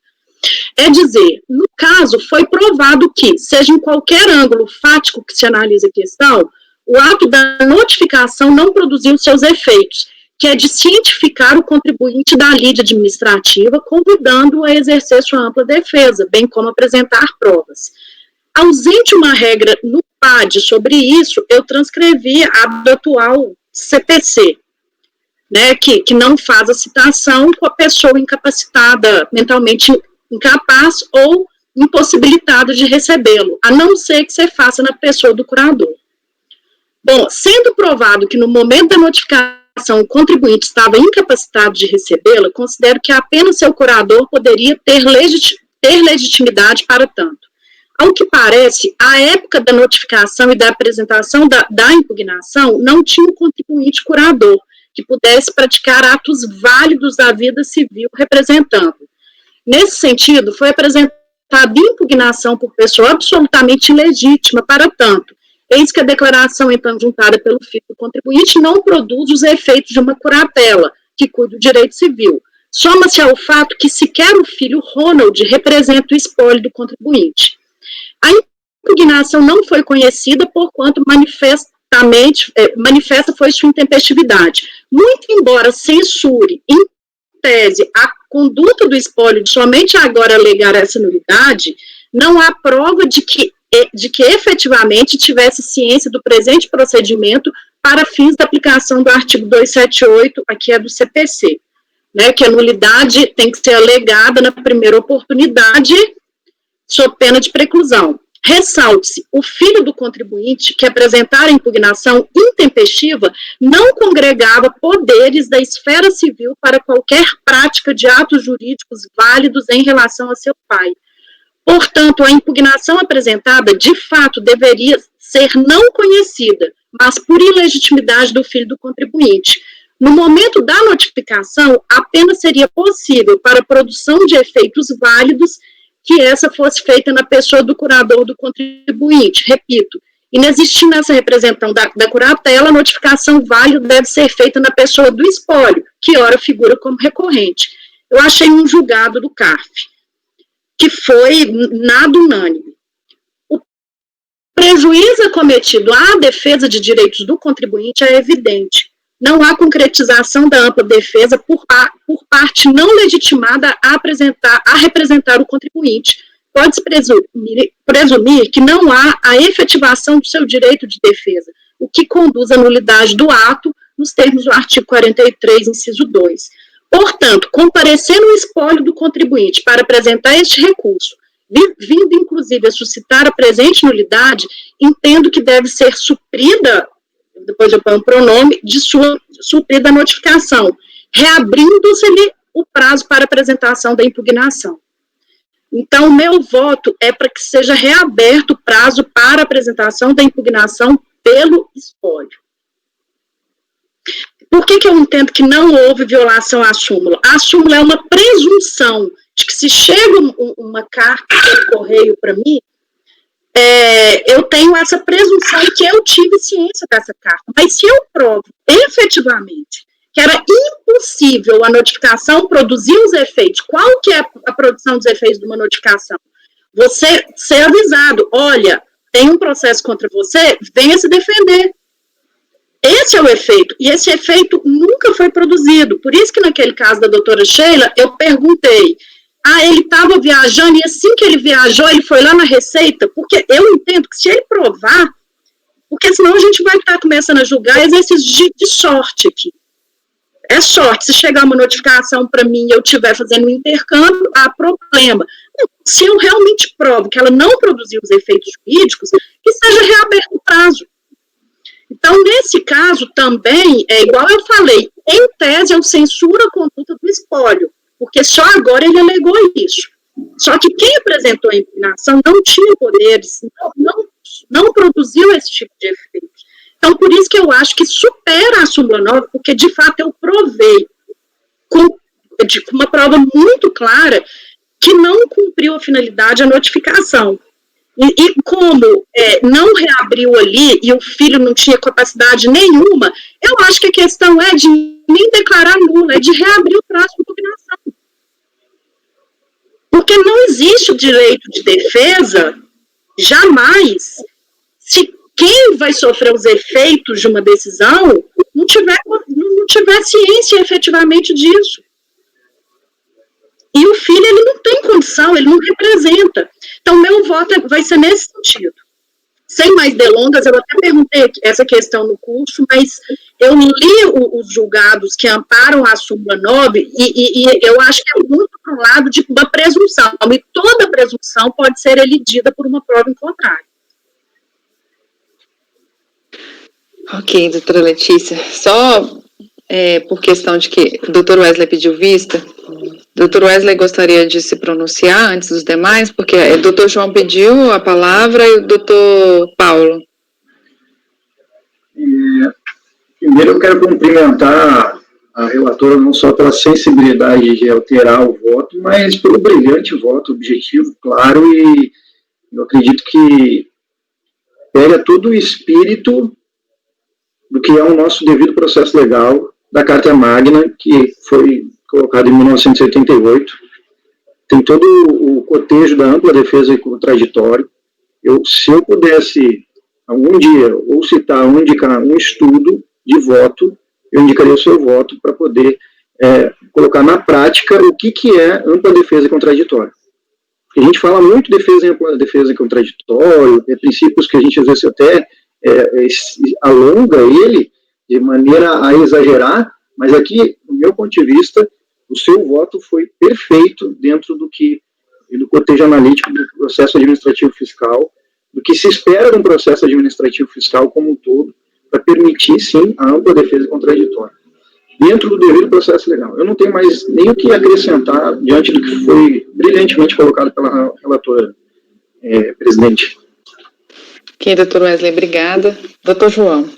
É dizer, no caso, foi provado que, seja em qualquer ângulo fático que se analise a questão, o ato da notificação não produziu seus efeitos, que é de cientificar o contribuinte da lide administrativa, convidando-o a exercer sua ampla defesa, bem como apresentar provas. Ausente uma regra no PAD sobre isso, eu transcrevi a do atual CPC, né, que não faz a citação com a pessoa incapacitada, mentalmente incapaz ou impossibilitada de recebê-lo, a não ser que você faça na pessoa do curador. Bom, sendo provado que no momento da notificação o contribuinte estava incapacitado de recebê-la, considero que apenas seu curador poderia ter legitimidade para tanto. Ao que parece, à época da notificação e da apresentação da impugnação, não tinha um contribuinte curador que pudesse praticar atos válidos da vida civil representando. Nesse sentido, foi apresentada impugnação por pessoa absolutamente ilegítima para tanto, eis que a declaração então juntada pelo filho do contribuinte não produz os efeitos de uma curatela, que cuida do direito civil. Soma-se ao fato que sequer o filho Ronald representa o espólio do contribuinte. A impugnação não foi conhecida, porquanto manifesta foi sua intempestividade. Muito embora censure, em tese, a conduta do espólio de somente agora alegar essa nulidade, não há prova de que de que efetivamente tivesse ciência do presente procedimento para fins da aplicação do artigo 278, aqui é do CPC, né, que a nulidade tem que ser alegada na primeira oportunidade, sob pena de preclusão. Ressalte-se, o filho do contribuinte que apresentar a impugnação intempestiva não congregava poderes da esfera civil para qualquer prática de atos jurídicos válidos em relação a seu pai. Portanto, a impugnação apresentada, de fato, deveria ser não conhecida, mas por ilegitimidade do filho do contribuinte. No momento da notificação, apenas seria possível para a produção de efeitos válidos que essa fosse feita na pessoa do curador do contribuinte. Repito, inexistindo essa representação da curatela, a notificação válida deve ser feita na pessoa do espólio, que ora figura como recorrente. Eu achei um julgado do CARF, que foi nada unânime. O prejuízo acometido à defesa de direitos do contribuinte é evidente. Não há concretização da ampla defesa por parte não legitimada a representar o contribuinte. Pode-se presumir que não há a efetivação do seu direito de defesa, o que conduz à nulidade do ato, nos termos do artigo 43, inciso 2. Portanto, comparecer no espólio do contribuinte para apresentar este recurso, vindo inclusive a suscitar a presente nulidade, entendo que deve ser suprida, depois eu ponho o pronome, de suprida a notificação, reabrindo-se-lhe o prazo para apresentação da impugnação. Então, o meu voto é para que seja reaberto o prazo para apresentação da impugnação pelo espólio. Por que eu entendo que não houve violação à súmula? A súmula é uma presunção de que se chega uma carta por correio para mim, eu tenho essa presunção que eu tive ciência dessa carta. Mas se eu provo efetivamente que era impossível a notificação produzir os efeitos, qual que é a produção dos efeitos de uma notificação? Você ser avisado, olha, tem um processo contra você, venha se defender. Esse é o efeito, e esse efeito nunca foi produzido. Por isso que naquele caso da doutora Sheila, eu perguntei, ele estava viajando, e assim que ele viajou, ele foi lá na Receita, porque eu entendo que se ele provar, porque senão a gente vai estar começando a julgar exercícios de sorte aqui. É sorte, se chegar uma notificação para mim e eu estiver fazendo um intercâmbio, há problema. Se eu realmente provo que ela não produziu os efeitos jurídicos, que seja reaberto o prazo. Então, nesse caso, também, igual eu falei, em tese, eu censuro a conduta do espólio, porque só agora ele alegou isso. Só que quem apresentou a impugnação não tinha poderes, não produziu esse tipo de efeito. Então, por isso que eu acho que supera a súmula 9, porque, de fato, eu provei com uma prova muito clara que não cumpriu a finalidade a notificação. E como não reabriu ali e o filho não tinha capacidade nenhuma, eu acho que a questão é de nem declarar nula, é de reabrir o prazo de impugnação. Porque não existe o direito de defesa, jamais, se quem vai sofrer os efeitos de uma decisão não tiver ciência efetivamente disso. E o filho, ele não tem condição, ele não representa. Então, meu voto vai ser nesse sentido. Sem mais delongas, eu até perguntei essa questão no curso, mas eu li os julgados que amparam a súmula 9 e eu acho que é muito para o lado de uma presunção. E toda presunção pode ser elidida por uma prova em contrário. Ok, doutora Letícia. Só por questão de que o doutor Wesley pediu vista, doutor Wesley gostaria de se pronunciar antes dos demais, porque o doutor João pediu a palavra e o doutor Paulo. Primeiro eu quero cumprimentar a relatora não só pela sensibilidade de alterar o voto, mas pelo brilhante voto, objetivo, claro, e eu acredito que pega todo o espírito do que é o nosso devido processo legal da Carta Magna, que foi colocada em 1988, tem todo o cotejo da ampla defesa e contraditório. Se eu pudesse, algum dia, ou citar, ou indicar um estudo de voto, eu indicaria o seu voto para poder colocar na prática o que é ampla defesa e contraditório. A gente fala muito defesa em contraditório, princípios que a gente às vezes até alonga ele de maneira a exagerar, mas aqui, do meu ponto de vista, o seu voto foi perfeito dentro do cotejo analítico do processo administrativo fiscal, do que se espera de um processo administrativo fiscal como um todo, para permitir, sim, a ampla defesa contraditória, dentro do devido processo legal. Eu não tenho mais nem o que acrescentar diante do que foi brilhantemente colocado pela relatora presidente. Ok, doutor Wesley, obrigada. Doutor João.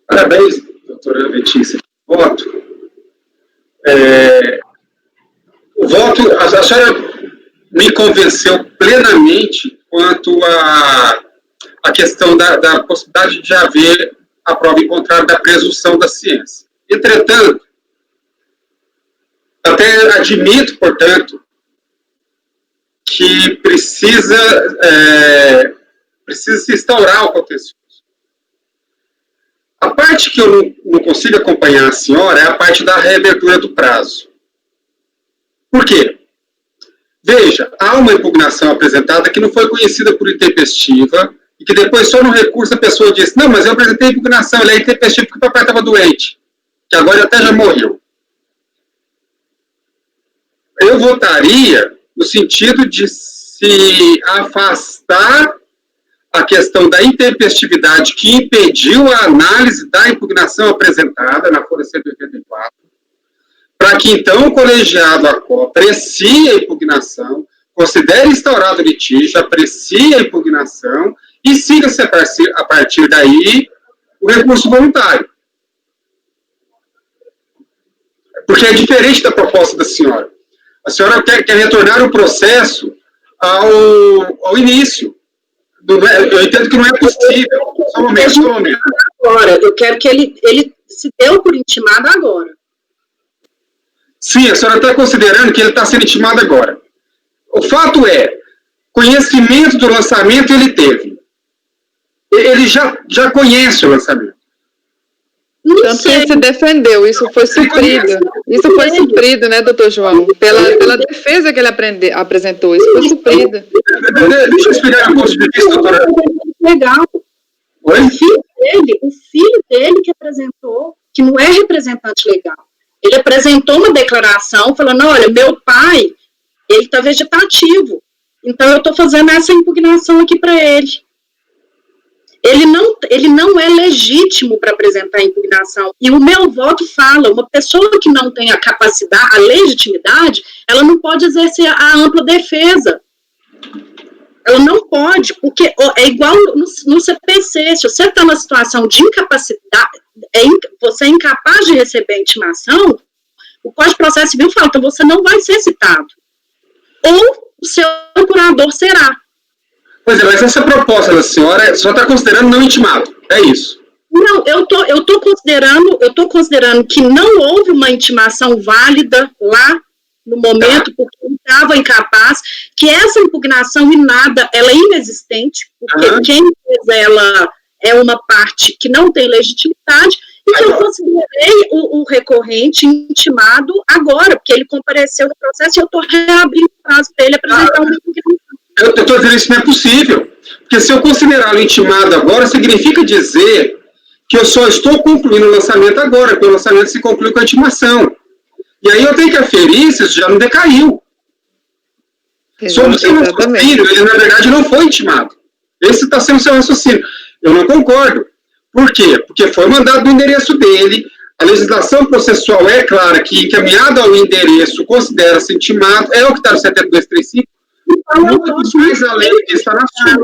Parabéns, doutora Letícia. Voto. O voto, a senhora me convenceu plenamente quanto à questão da possibilidade de haver a prova em contrário da presunção da ciência. Entretanto, até admito, portanto, que precisa se instaurar o contencioso. A parte que eu não consigo acompanhar a senhora é a parte da reabertura do prazo. Por quê? Veja, há uma impugnação apresentada que não foi conhecida por intempestiva e que depois só no recurso a pessoa disse, não, mas eu apresentei impugnação, ele é intempestivo porque o papai estava doente, que agora até já morreu. Eu votaria no sentido de se afastar a questão da intempestividade que impediu a análise da impugnação apresentada na folha 184, para que, então, o colegiado aprecie a impugnação, considere instaurado o litígio, aprecie a impugnação e siga-se a partir daí o recurso voluntário. Porque é diferente da proposta da senhora. A senhora quer retornar o processo ao início. Eu entendo que não é possível. Só um momento. Agora, eu quero que ele se deu por intimado agora. Sim, a senhora está considerando que ele está sendo intimado agora. O fato é, conhecimento do lançamento ele teve. Ele já conhece o lançamento. Tanto que ele se defendeu, isso foi suprido. Isso foi suprido, né, doutor João? Pela defesa que ele apresentou, isso foi suprido. Deixa eu explicar um ponto de vista, doutora. Legal. Oi? O filho dele que apresentou, que não é representante legal. Ele apresentou uma declaração falando, olha, meu pai, ele está vegetativo, então eu estou fazendo essa impugnação aqui para ele. Ele não é legítimo para apresentar a impugnação. E o meu voto fala, uma pessoa que não tem a capacidade, a legitimidade, ela não pode exercer a ampla defesa. Ela não pode, porque é igual no CPC, se você está numa situação de incapacidade, você é incapaz de receber a intimação, o Código de Processo Civil fala, então você não vai ser citado. Ou o seu procurador será. Pois é, mas essa proposta da senhora só está considerando não intimado, é isso? Não, eu tô considerando que não houve uma intimação válida lá no momento, porque ele estava incapaz, que essa impugnação em nada, ela é inexistente, porque quem fez ela é uma parte que não tem legitimidade, e que eu considerei o recorrente intimado agora, porque ele compareceu no processo e eu estou reabrindo o prazo para ele apresentar uma impugnação. Eu estou dizendo que isso não é possível, porque se eu considerá-lo intimado agora, significa dizer que eu só estou concluindo o lançamento agora, porque o lançamento se conclui com a intimação. E aí eu tenho que aferir se isso já não decaiu. Sobre o seu raciocínio, ele na verdade não foi intimado. Esse está sendo o seu raciocínio. Eu não concordo. Por quê? Porque foi mandado no endereço dele, a legislação processual é clara que encaminhado ao endereço considera-se intimado, é o que está no 7235, muito mais além que está na sua.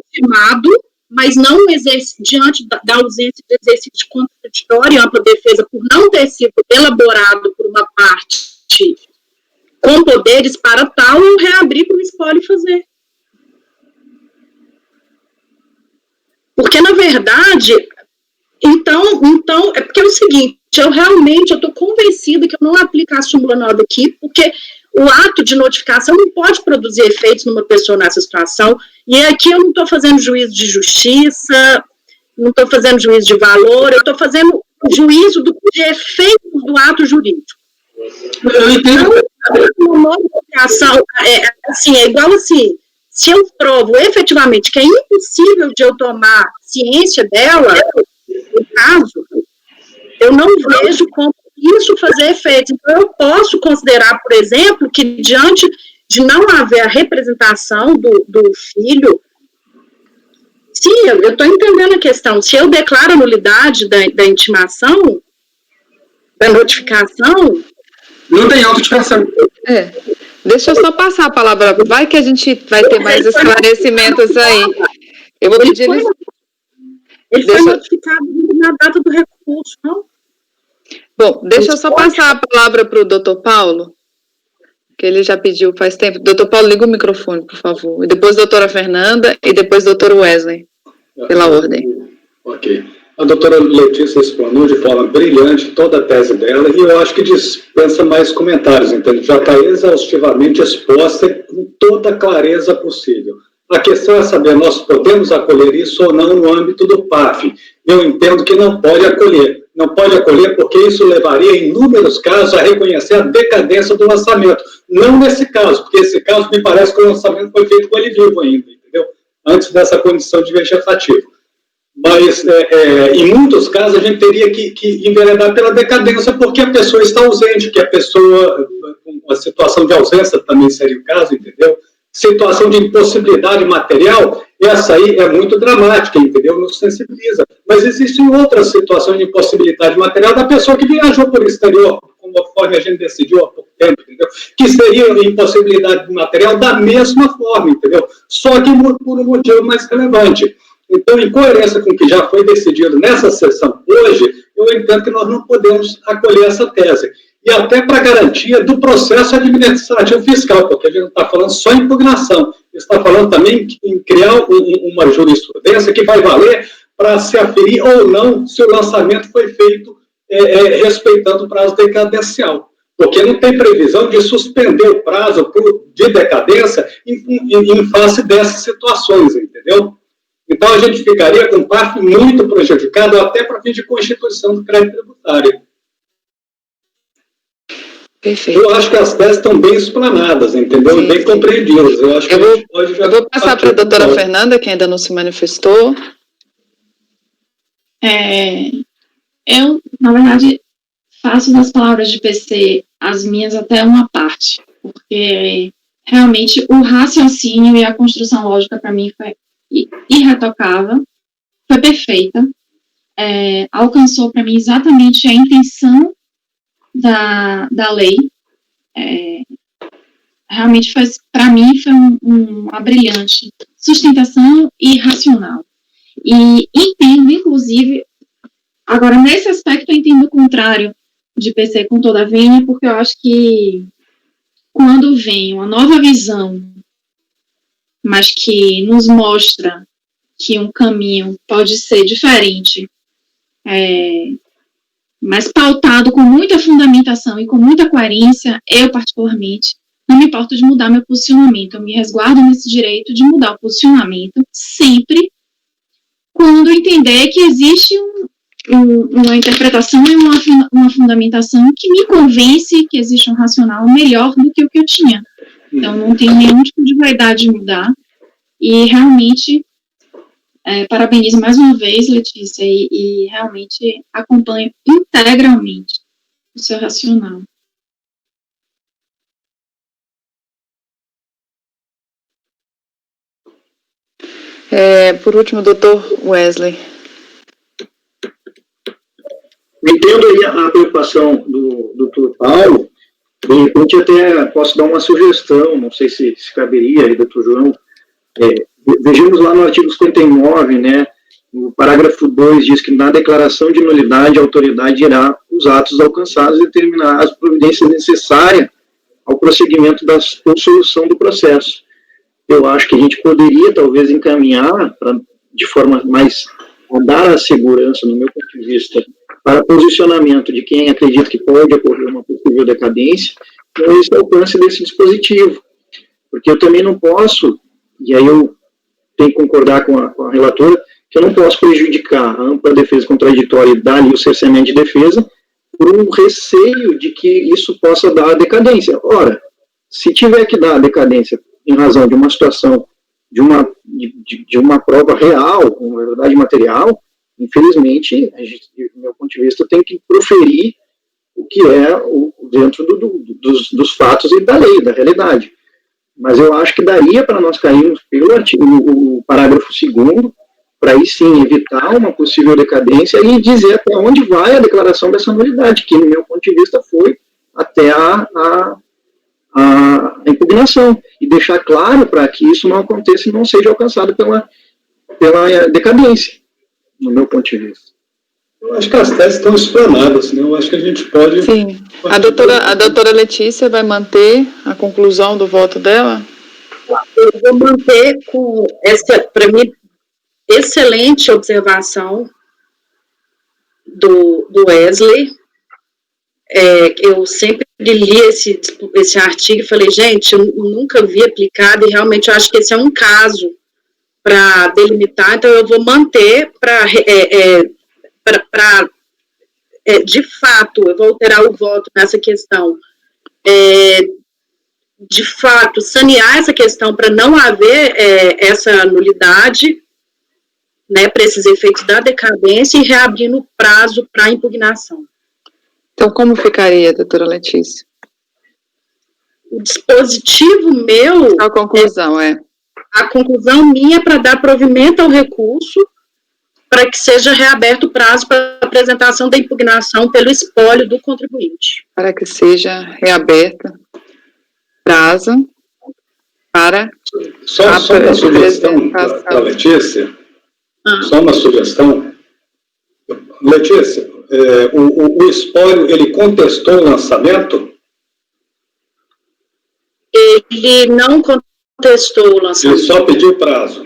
Intimado, mas não diante da ausência de exercício contraditório e ampla defesa por não ter sido elaborado por uma parte com poderes para tal, eu reabrir para o espólio fazer. Porque, na verdade, então é porque é o seguinte, eu estou convencida que eu não aplico a súmula 9 aqui, porque o ato de notificação não pode produzir efeitos numa pessoa nessa situação, e aqui eu não estou fazendo juízo de justiça, não estou fazendo juízo de valor, eu estou fazendo juízo de efeitos do ato jurídico. Eu entendo. Uma modificação, é igual assim, se eu provo efetivamente que é impossível de eu tomar ciência dela, no caso, eu não vejo como isso fazer efeito. Então, eu posso considerar, por exemplo, que diante de não haver a representação do filho, sim, eu estou entendendo a questão, se eu declaro a nulidade da intimação, da notificação... Não tem autenticação. Deixa eu só passar a palavra, vai que a gente vai ter mais esclarecimentos aí. Eu vou pedir... Ele foi notificado na data do recurso, não? Bom, deixa eu só passar a palavra para o doutor Paulo, que ele já pediu faz tempo. Doutor Paulo, liga o microfone, por favor. E depois doutora Fernanda e depois doutor Wesley, pela ordem. Ok. A doutora Letícia explanou de forma brilhante toda a tese dela e eu acho que dispensa mais comentários, entende? Já está exaustivamente exposta com toda a clareza possível. A questão é saber, nós podemos acolher isso ou não no âmbito do PAF. Eu entendo que não pode acolher. Não pode acolher porque isso levaria, em inúmeros casos, a reconhecer a decadência do lançamento. Não nesse caso, porque esse caso me parece que o lançamento foi feito com ele vivo ainda, entendeu? Antes dessa condição de vegetativo. Mas, em muitos casos, a gente teria que enveredar pela decadência porque a pessoa está ausente, que a pessoa, a situação de ausência também seria o caso, entendeu? Situação de impossibilidade material, essa aí é muito dramática, entendeu? Nos sensibiliza. Mas existem outras situações de impossibilidade material da pessoa que viajou por exterior, conforme a gente decidiu há pouco tempo, entendeu? Que seria impossibilidade material da mesma forma, entendeu? Só que por um motivo mais relevante. Então, em coerência com o que já foi decidido nessa sessão hoje, eu entendo que nós não podemos acolher essa tese. E até para garantia do processo administrativo fiscal, porque a gente não está falando só em impugnação, está falando também em criar uma jurisprudência que vai valer para se aferir ou não se o lançamento foi feito respeitando o prazo decadencial. Porque não tem previsão de suspender o prazo de decadência em face dessas situações, entendeu? Então, a gente ficaria com parte muito prejudicado até para fim de constituição do crédito tributário. Perfeito. Eu acho que as teses estão bem explanadas, entendeu? Sim, bem compreendidas. Eu acho que eu vou passar para a doutora Fernanda, que ainda não se manifestou. Eu, na verdade, faço das palavras de PC as minhas até uma parte, porque realmente o raciocínio e a construção lógica para mim foi irretocável, foi perfeita, alcançou para mim exatamente a intenção da lei, realmente para mim foi uma brilhante sustentação e racional, e entendo, inclusive, agora nesse aspecto eu entendo o contrário de PC com toda a vênia, porque eu acho que quando vem uma nova visão, mas que nos mostra que um caminho pode ser diferente, mas pautado com muita fundamentação e com muita coerência, eu, particularmente, não me importo de mudar meu posicionamento. Eu me resguardo nesse direito de mudar o posicionamento sempre quando entender que existe uma interpretação e uma fundamentação que me convence que existe um racional melhor do que o que eu tinha. Então, não tenho nenhum tipo de vaidade de mudar. E, realmente, parabenizo mais uma vez, Letícia, e realmente acompanho integralmente o seu racional. Por último, doutor Wesley. Entendo aí a preocupação do doutor Paulo. De repente, até posso dar uma sugestão, não sei se caberia aí, doutor João. Vejamos lá no artigo 59, né, no parágrafo 2, diz que na declaração de nulidade, a autoridade irá os atos alcançados e determinar as providências necessárias ao prosseguimento da solução do processo. Eu acho que a gente poderia, talvez, encaminhar, de forma mais a dar a segurança, no meu ponto de vista, para posicionamento de quem acredita que pode ocorrer uma possível decadência, com esse alcance desse dispositivo. Porque eu também não posso, e aí eu tenho que concordar com a relatora, que eu não posso prejudicar a ampla defesa contraditória e dar ali o cerceamento de defesa, por um receio de que isso possa dar decadência. Ora, se tiver que dar decadência em razão de uma situação, de uma prova real, uma verdade material, infelizmente, do meu ponto de vista, tem que proferir o que é dentro dos fatos e da lei, da realidade. Mas eu acho que daria para nós cairmos pelo o parágrafo 2º, para aí sim evitar uma possível decadência e dizer até onde vai a declaração dessa nulidade, que, no meu ponto de vista, foi até a impugnação, e deixar claro para que isso não aconteça e não seja alcançado pela decadência, no meu ponto de vista. Eu acho que as teses estão explanadas, né? Eu acho que a gente pode... Sim. A doutora Letícia vai manter a conclusão do voto dela? Eu vou manter com essa, para mim, excelente observação do Wesley. Eu sempre li esse artigo e falei, gente, eu nunca vi aplicado, e realmente eu acho que esse é um caso para delimitar, então eu vou manter de fato, eu vou alterar o voto nessa questão, de fato, sanear essa questão para não haver essa nulidade, né, para esses efeitos da decadência, e reabrindo o prazo para impugnação. Então, como ficaria, doutora Letícia? O dispositivo meu... A conclusão, A conclusão minha é para dar provimento ao recurso, para que seja reaberto o prazo para apresentação da impugnação pelo espólio do contribuinte. Para que seja reaberto prazo para... Só uma sugestão para a Letícia. Só uma sugestão. Letícia, o espólio, ele contestou o lançamento? Ele não contestou o lançamento. Ele só pediu prazo.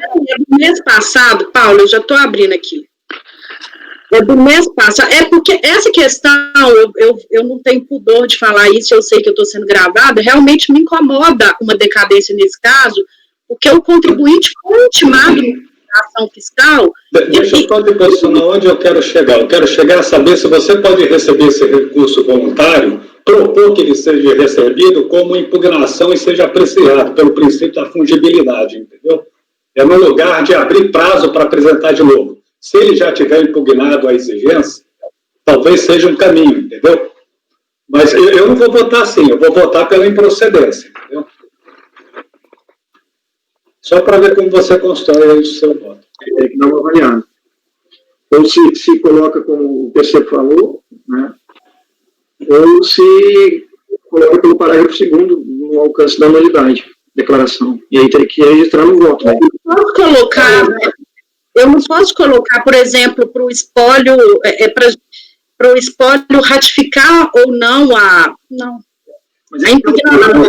No mês passado, Paulo, eu já estou abrindo aqui. Do mês passado. É porque essa questão, eu não tenho pudor de falar isso, eu sei que eu estou sendo gravada, realmente me incomoda uma decadência nesse caso, porque o contribuinte foi intimado na ação fiscal. Deixa eu só te posicionar onde eu quero chegar. Eu quero chegar a saber se você pode receber esse recurso voluntário, propor que ele seja recebido como impugnação e seja apreciado pelo princípio da fungibilidade, entendeu? É no lugar de abrir prazo para apresentar de novo. Se ele já tiver impugnado a exigência, talvez seja um caminho, entendeu? Mas eu não vou votar assim, eu vou votar pela improcedência, entendeu? Só para ver como você constrói aí o seu voto. Tem que dar uma avaliada. Ou se coloca como o PC falou, né? Ou se coloca pelo parágrafo 2º no alcance da nulidade, declaração. E aí tem que registrar no voto. Né? Eu não posso colocar, por exemplo, para o espólio, para o espólio ratificar ou não a... Não. A impugnação.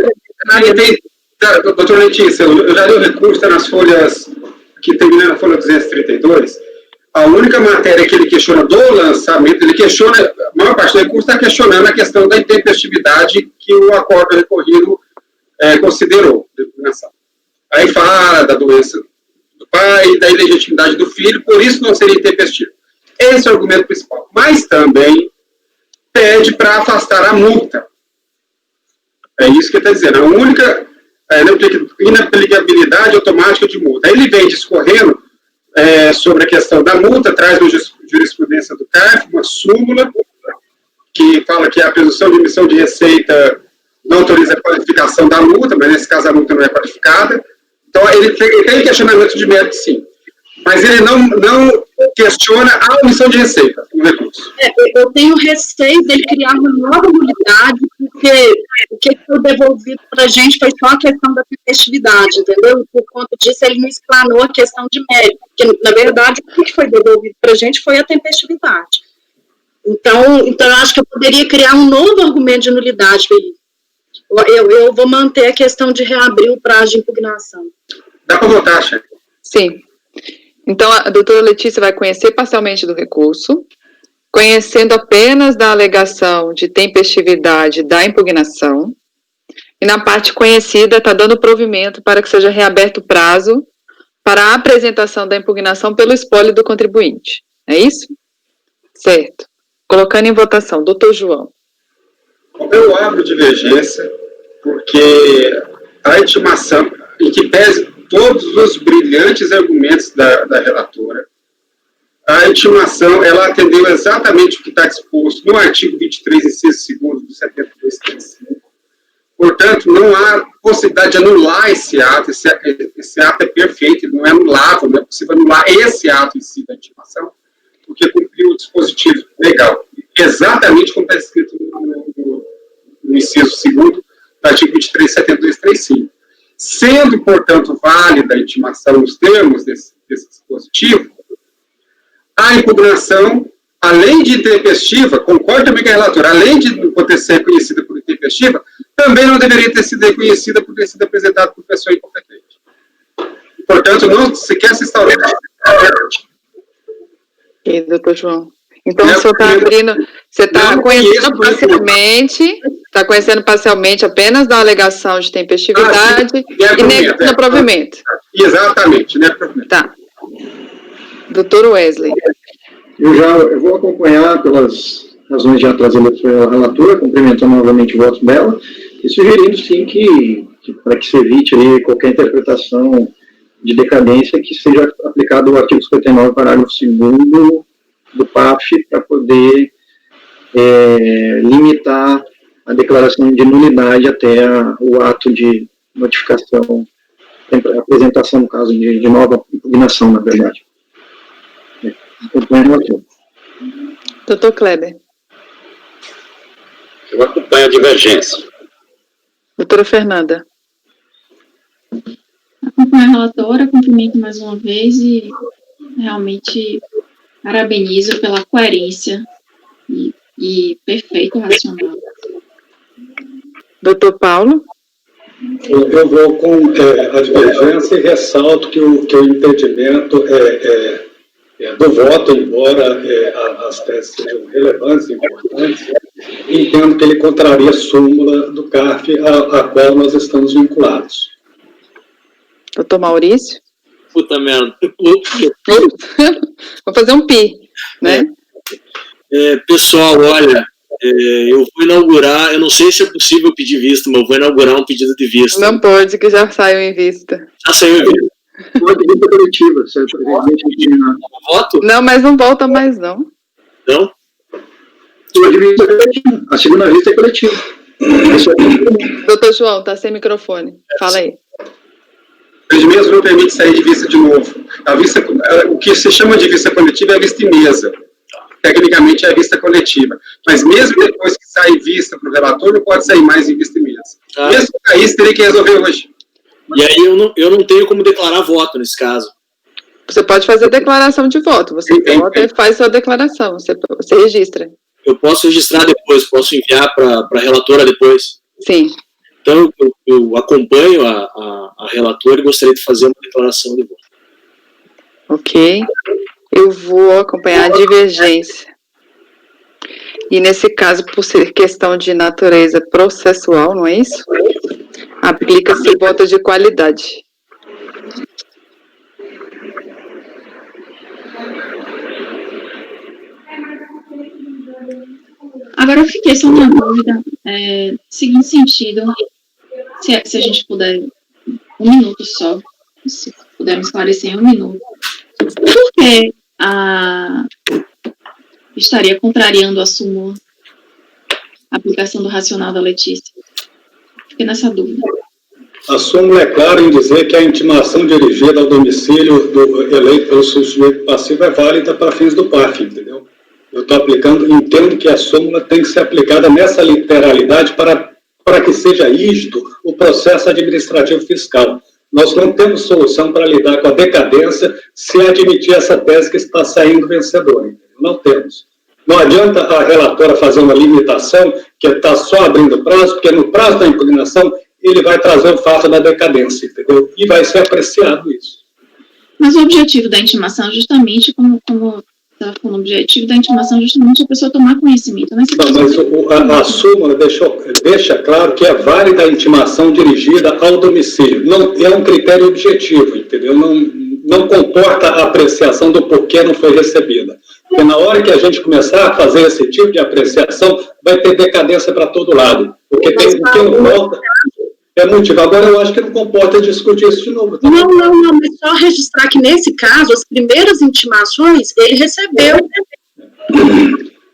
Doutora Letícia, eu já li o recurso nas folhas, que termina na folha 232, a única matéria que ele questiona do lançamento, ele questiona, a maior parte do recurso está questionando a questão da intempestividade que o acordo recorrido considerou. Aí fala da doença do pai, da ilegitimidade do filho, por isso não seria intempestivo. Esse é o argumento principal. Mas também pede para afastar a multa. É isso que ele está dizendo. A única inaplicabilidade automática de multa. Aí ele vem discorrendo sobre a questão da multa, traz no jurisprudência do CARF uma súmula que fala que a presunção de emissão de receita não autoriza a qualificação da multa, mas nesse caso a multa não é qualificada. Então ele tem questionamento de mérito, sim. Mas ele não questiona a omissão de receita no recurso. Eu tenho receio dele criar uma nova nulidade, porque o que foi devolvido para a gente foi só a questão da tempestividade, entendeu? Por conta disso, ele não explanou a questão de mérito, porque, na verdade, o que foi devolvido para a gente foi a tempestividade. Então, eu acho que eu poderia criar um novo argumento de nulidade aí. Eu vou manter a questão de reabrir o prazo de impugnação. Dá para votar, chefe? Sim. Então, a doutora Letícia vai conhecer parcialmente do recurso, conhecendo apenas da alegação de tempestividade da impugnação, e na parte conhecida está dando provimento para que seja reaberto o prazo para a apresentação da impugnação pelo espólio do contribuinte. É isso? Certo. Colocando em votação. Doutor João. Eu abro divergência, porque a intimação, em que pese todos os brilhantes argumentos da relatora, a intimação, ela atendeu exatamente o que está disposto no artigo 23, inciso 2º do 7235. Portanto, não há possibilidade de anular esse ato. Esse ato é perfeito, não é anulável, não é possível anular esse ato em si da intimação, porque cumpriu o dispositivo legal, exatamente como está escrito no inciso 2º do artigo 23, 7235. Sendo, portanto, válida a intimação nos termos desse dispositivo, a impugnação, além de intempestiva, concordo também com a relatora, além de não poder ser reconhecida por intempestiva, também não deveria ter sido reconhecida por ter sido apresentada por pessoa incompetente. Portanto, não se quer se instaurar. Ok, doutor João. Então, o senhor está abrindo, você está conhecendo parcialmente apenas da alegação de tempestividade e negando o provimento. Exatamente, né, provimento. Tá. Doutor Wesley. Eu vou acompanhar pelas razões já trazidas pela relatora, cumprimentando novamente o voto dela, e sugerindo, sim, que para que se evite aí qualquer interpretação de decadência, que seja aplicado o artigo 59, parágrafo 2º do PAF, para poder limitar a declaração de nulidade até o ato de notificação, apresentação, no caso, de nova impugnação, na verdade. Doutor Kleber. Eu acompanho a divergência. Doutora Fernanda. Acompanho a relatora, cumprimento mais uma vez e realmente parabenizo pela coerência e perfeito racional. Doutor Paulo. Eu vou com a divergência e ressalto que o entendimento do voto, embora as teses sejam relevantes e importantes, entendo que ele contraria a súmula do CARF a qual nós estamos vinculados. Doutor Maurício. Puta merda. Vou fazer um pi, né? Pessoal, olha, eu vou inaugurar, eu não sei se é possível pedir vista, mas eu vou inaugurar um pedido de vista. Não pode, que já saiu em vista. Já saiu em vista. Pode vir para coletiva, certo? Voto? Não, mas não volta mais, não. Não? A segunda vista é coletiva. Doutor João, tá sem microfone. Fala aí. O regimento não permite sair de vista de novo. O que se chama de vista coletiva é a vista em mesa. Tecnicamente é a vista coletiva. Mas mesmo depois que sai vista para o relator, não pode sair mais em vista em mesa. Mesmo que isso teria que resolver hoje. E aí eu não tenho como declarar voto nesse caso. Você pode fazer declaração de voto. Você vota e faz sua declaração. Você registra. Eu posso registrar depois, posso enviar para a relatora depois. Sim. Então, eu acompanho a relatora e gostaria de fazer uma declaração de voto. Ok. Eu vou acompanhar a divergência. E nesse caso, por ser questão de natureza processual, não é isso? Aplica-se voto de qualidade. Agora eu fiquei só uma dúvida, seguinte sentido, se a gente puder, um minuto só, se pudermos esclarecer em um minuto, por que estaria contrariando a súmula, a aplicação do racional da Letícia? Fiquei nessa dúvida. A súmula é clara em dizer que a intimação dirigida ao domicílio do eleito pelo sujeito passivo é válida para fins do PAF, entendeu? Eu estou aplicando, entendo que a súmula tem que ser aplicada nessa literalidade para que seja rígido o processo administrativo fiscal. Nós não temos solução para lidar com a decadência se admitir essa tese que está saindo vencedora, entendeu? Não temos. Não adianta a relatora fazer uma limitação que está só abrindo prazo, porque no prazo da impugnação ele vai trazer o fato da decadência, entendeu? E vai ser apreciado isso. Mas o objetivo da intimação, justamente, como está falando, o objetivo da intimação é justamente a pessoa tomar conhecimento. Né? Mas a súmula deixa claro que é válida a intimação dirigida ao domicílio. Não é um critério objetivo, entendeu? Não comporta a apreciação do porquê não foi recebida. Porque na hora que a gente começar a fazer esse tipo de apreciação, vai ter decadência para todo lado. Porque tem o que não volta é motivo. Agora eu acho que não comporta discutir isso de novo. Tá? Não, mas só registrar que nesse caso, as primeiras intimações, ele recebeu.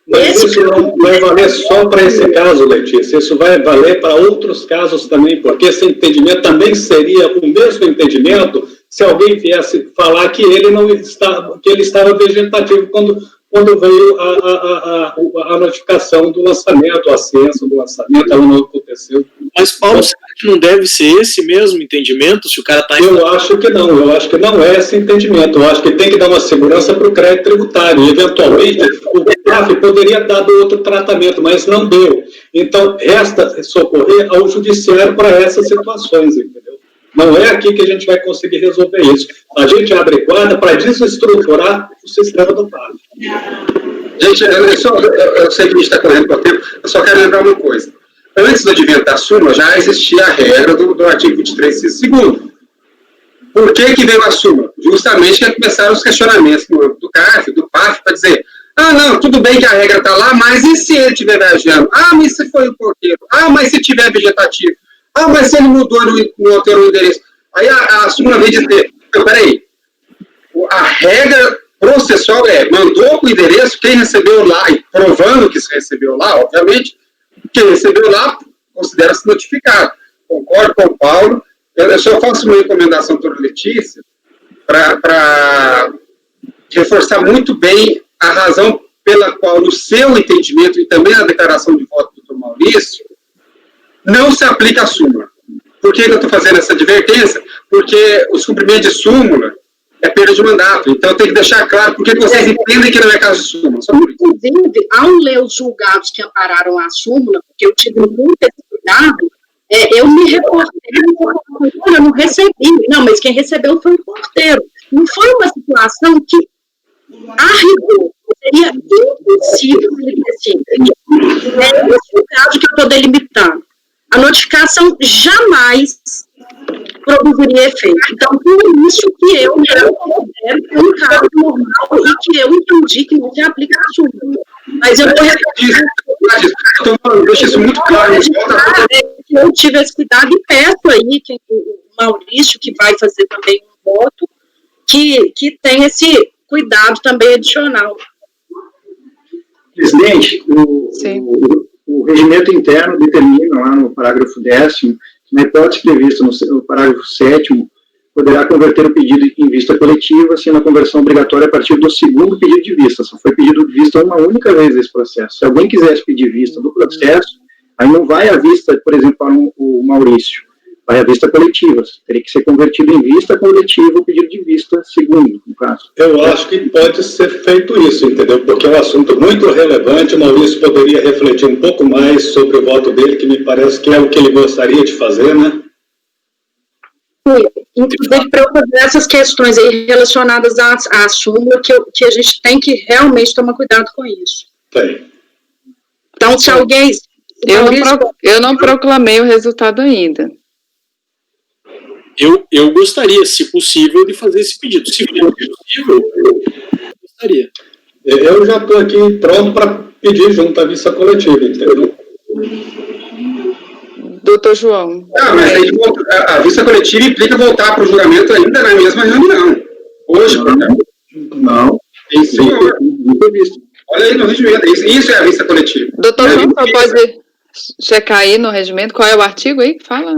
Mas isso não vai valer só para esse caso, Letícia, isso vai valer para outros casos também, porque esse entendimento também seria o mesmo entendimento se alguém viesse falar que ele não estava, que ele estava vegetativo quando veio a notificação do lançamento, a ciência do lançamento, ela não aconteceu. Mas, Paulo, será que não deve ser esse mesmo entendimento, se o cara está... Eu acho que não é esse entendimento, eu acho que tem que dar uma segurança para o crédito tributário, e eventualmente o CAF poderia dar outro tratamento, mas não deu. Então, resta socorrer ao judiciário para essas situações, entendeu? Não é aqui que a gente vai conseguir resolver isso. A gente abre guarda para desestruturar o sistema do PAF. Gente, eu sei que a gente está correndo para o tempo, eu só quero lembrar uma coisa. Antes do advento da súmula, já existia a regra do artigo 23, inciso 2º. Por que veio a súmula? Justamente que começaram os questionamentos do CAF, do PAF, para dizer, não, tudo bem que a regra está lá, mas e se ele estiver viajando? Mas se foi o porteiro? Mas se tiver vegetativo? Mas se ele mudou, não alterou o endereço? Aí a súmula vem dizer, peraí, a regra processual mandou para o endereço, quem recebeu lá, e provando que se recebeu lá, obviamente, quem recebeu lá considera-se notificado. Concordo com o Paulo. Eu só faço uma recomendação para a Letícia para reforçar muito bem a razão pela qual, no seu entendimento e também na declaração de voto do Dr. Maurício, não se aplica a súmula. Por que eu estou fazendo essa advertência? Porque os cumprimentos de súmula é perda de mandato. Então, tem que deixar claro por que vocês entendem que não é caso de súmula. Inclusive, ao ler os julgados que ampararam a súmula, porque eu tive muito esse cuidado, eu me reportei, eu não recebi. Não, mas quem recebeu foi o porteiro. Não foi uma situação que, a rigor, seria impossível ele assim. É esse o caso que eu estou delimitando. A notificação jamais produziria efeito. Então, por isso que eu não considero que é um caso normal e que eu entendi que não se aplica a súmula. Mas eu vou repetir. Deixa isso muito claro. Eu tive esse cuidado e peço aí que o Maurício, que vai fazer também um voto, que tem esse cuidado também adicional. Presidente, o regimento interno determina lá no parágrafo 10º, na hipótese prevista no parágrafo 7º, poderá converter o pedido em vista coletiva, sendo a conversão obrigatória a partir do segundo pedido de vista. Só foi pedido de vista uma única vez nesse processo. Se alguém quisesse pedir vista do processo, aí não vai à vista, por exemplo, para o Maurício, vai à vista coletiva. Teria que ser convertido em vista coletiva o pedido de vista segundo, no caso. Eu acho que pode ser feito isso, entendeu? Porque é um assunto muito relevante, o Maurício poderia refletir um pouco mais sobre o voto dele, que me parece que é o que ele gostaria de fazer, né? Inclusive, para eu fazer essas questões aí relacionadas à súmula, que a gente tem que realmente tomar cuidado com isso. Tem. Então, se alguém... Eu não proclamei o resultado ainda. Eu gostaria, se possível, de fazer esse pedido. Se for possível, eu gostaria. Eu já estou aqui pronto para pedir junto à vista coletiva, entendeu? Doutor João. Mas aí, a vista coletiva implica voltar para o julgamento ainda na mesma reunião. Hoje, por exemplo. Não. Sim, olha aí no regimento. Isso é a vista coletiva. Doutor João, só pode checar aí no regimento. Qual é o artigo aí? Fala.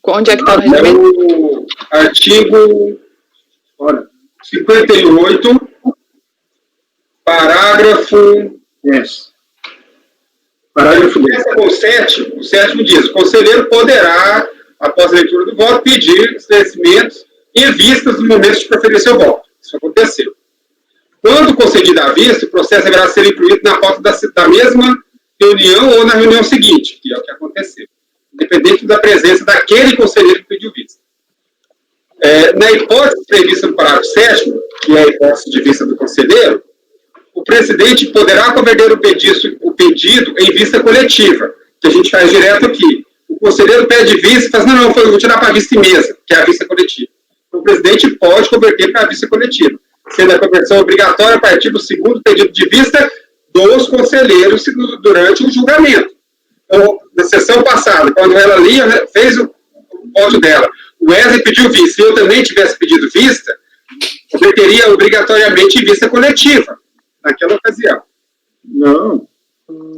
Onde é que está o regimento? É o artigo 58, parágrafo... Parágrafo 10. O 7º diz, o conselheiro poderá, após a leitura do voto, pedir esclarecimentos e vistas no momento de proferir seu voto. Isso aconteceu. Quando concedida a vista, o processo deverá ser incluído na pauta da mesma reunião ou na reunião seguinte, que é o que aconteceu, independente da presença daquele conselheiro que pediu vista. Na hipótese prevista no parágrafo 7º, que é a hipótese de vista do conselheiro, o presidente poderá converter o pedido em vista coletiva, que a gente faz direto aqui. O conselheiro pede vista e fala, não, vou tirar para a vista em mesa, que é a vista coletiva. Então, o presidente pode converter para a vista coletiva. sendo a conversão obrigatória a partir do segundo pedido de vista dos conselheiros durante o julgamento. Então, na sessão passada, quando ela lia, fez o voto dela, o Wesley pediu vista, e eu também tivesse pedido vista, eu teria obrigatoriamente vista coletiva, naquela ocasião. Não.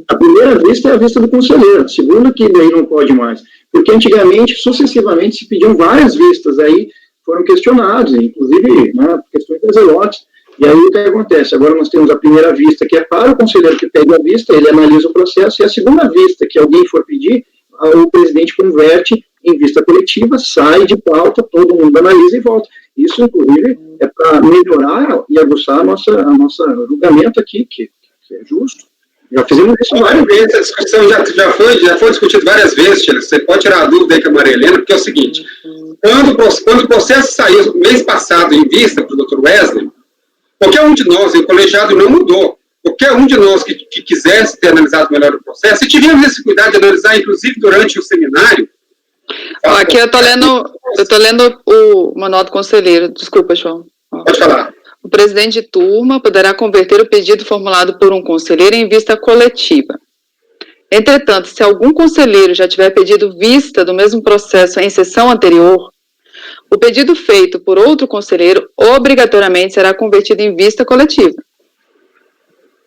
A primeira vista é a vista do conselheiro, a segunda que daí não pode mais. Porque antigamente, sucessivamente, se pediam várias vistas, aí foram questionados, inclusive, né, questões das zelotes. E aí o que acontece? Agora nós temos a primeira vista, que é para o conselheiro que pede a vista, ele analisa o processo, e a segunda vista, que alguém for pedir, o presidente converte em vista coletiva, sai de pauta, todo mundo analisa e volta. Isso, inclusive, é para melhorar e aguçar a nossa julgamento aqui, que é justo. Já fizemos isso várias vezes. Essa discussão já foi discutida várias vezes, Tila. Você pode tirar a dúvida aí com a Maria Helena, porque é o seguinte, quando o processo saiu mês passado em vista para o Dr. Wesley, qualquer um de nós, o colegiado não mudou, qualquer um de nós que quisesse ter analisado melhor o processo, se tivermos esse cuidado de analisar, inclusive durante o seminário... Aqui eu tô lendo o manual do conselheiro, desculpa, João. Pode falar. O presidente de turma poderá converter o pedido formulado por um conselheiro em vista coletiva. Entretanto, se algum conselheiro já tiver pedido vista do mesmo processo em sessão anterior, o pedido feito por outro conselheiro obrigatoriamente será convertido em vista coletiva.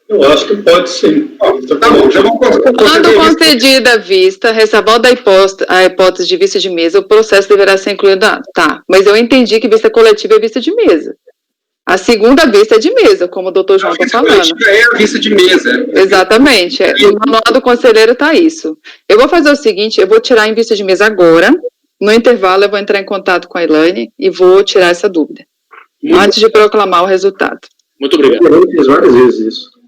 Eu acho que pode sim. Tá bom, já vamos Quando concedida a vista, ressalvando a hipótese de vista de mesa, o processo deverá ser incluído. Tá, mas eu entendi que vista coletiva é vista de mesa. A segunda vista é de mesa, como o doutor João está falando. É a vista de mesa. Exatamente. No manual do conselheiro está isso. Eu vou fazer o seguinte, eu vou tirar em vista de mesa agora. No intervalo, eu vou entrar em contato com a Elaine e vou tirar essa dúvida. Antes de proclamar o resultado. Muito obrigado. Eu fiz várias vezes isso.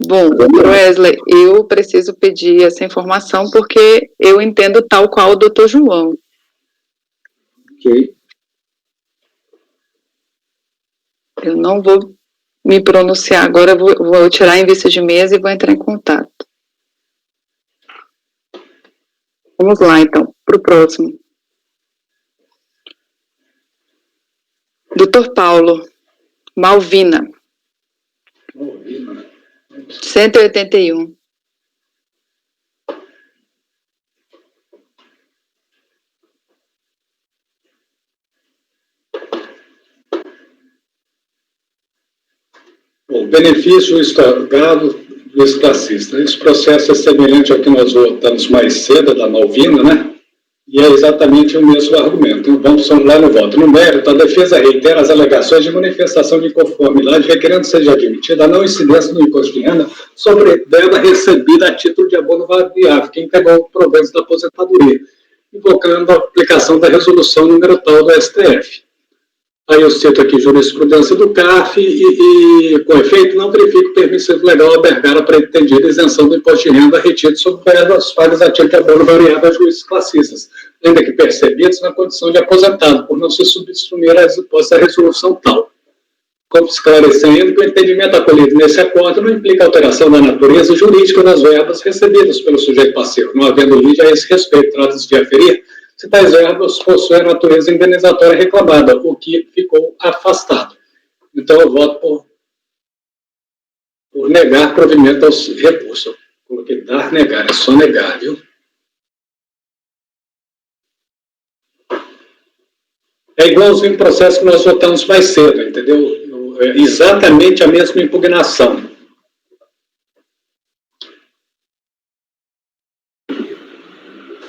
Bom, Wesley, eu preciso pedir essa informação porque eu entendo tal qual o doutor João. Ok. Eu não vou me pronunciar agora, eu vou tirar em vista de mesa e vou entrar em contato. Vamos lá, então, para o próximo. Doutor Paulo, Malvina. 181. O benefício estragado do ex-classista. Esse processo é semelhante ao que nós votamos mais cedo, da Malvina, né? E é exatamente o mesmo argumento. Então, vamos lá no voto. No mérito, a defesa reitera as alegações de manifestação de inconformidade, requerendo seja admitida a não incidência no imposto de renda sobre verba recebida a título de abono variável, que entregou proventos da aposentadoria, invocando a aplicação da resolução número tal do STF. Aí eu cito aqui jurisprudência do CAF e com efeito, não verifico permissivo legal albergar a pretendida isenção do imposto de renda retido sobre verbas pagas a título de abono variável a juízes classistas, ainda que percebidos na condição de aposentado, por não se subsumir às hipóteses da resolução tal. Como esclarecendo que o entendimento acolhido nesse acordo não implica alteração da natureza jurídica das verbas recebidas pelo sujeito passivo, não havendo lide a esse respeito, trata-se de aferir se tais verbas possuem a natureza indenizatória reclamada, o que ficou afastado. Então, eu voto por negar provimento aos recursos. Coloquei dar, negar, é só negar, viu? É igualzinho o processo que nós votamos mais cedo, entendeu? É exatamente a mesma impugnação.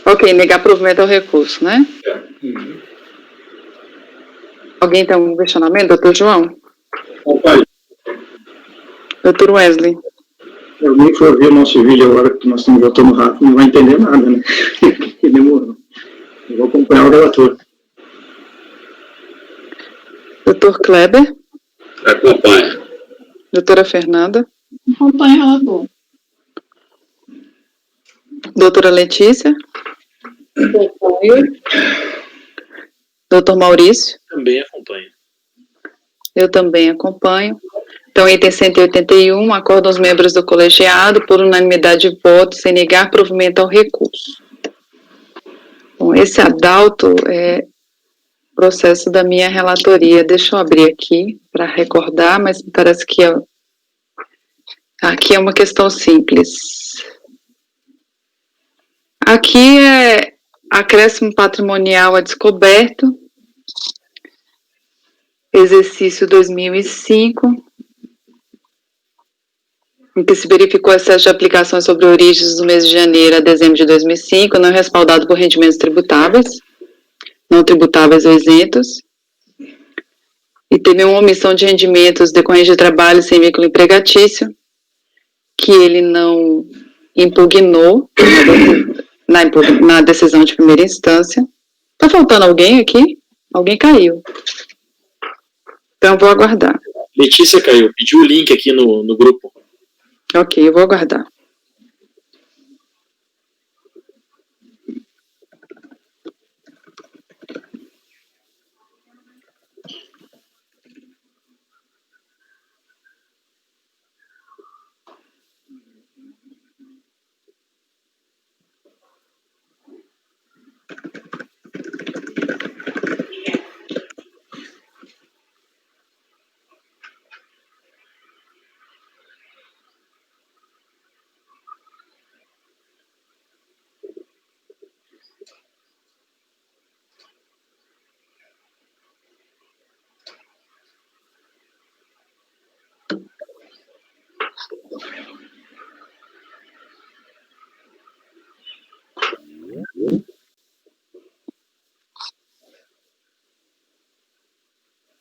Ok, negar provimento ao recurso, né? Uhum. Alguém tem algum questionamento, doutor João? Opa. Doutor Wesley? Alguém que for ver o nosso vídeo agora, que nós estamos votando rápido, não vai entender nada, né? Que demorou. Eu vou acompanhar o relator. Doutor Kleber? Acompanha. Doutora Fernanda? Acompanha o relator. Doutora Letícia? Doutor Maurício? Também acompanho. Eu também acompanho. Então, item 181, acordam os membros do colegiado por unanimidade de votos sem negar provimento ao recurso. Bom, esse adalto processo da minha relatoria. Deixa eu abrir aqui para recordar, mas parece que aqui é uma questão simples. Aqui é acréscimo patrimonial a descoberto, exercício 2005, em que se verificou excesso de aplicações sobre origens do mês de janeiro a dezembro de 2005, não respaldado por rendimentos tributáveis, não tributáveis ou isentos, e teve uma omissão de rendimentos decorrentes de trabalho sem vínculo empregatício, que ele não impugnou na decisão de primeira instância. Está faltando alguém aqui? Alguém caiu. Então, eu vou aguardar. Letícia caiu, pediu o link aqui no grupo. Ok, eu vou aguardar.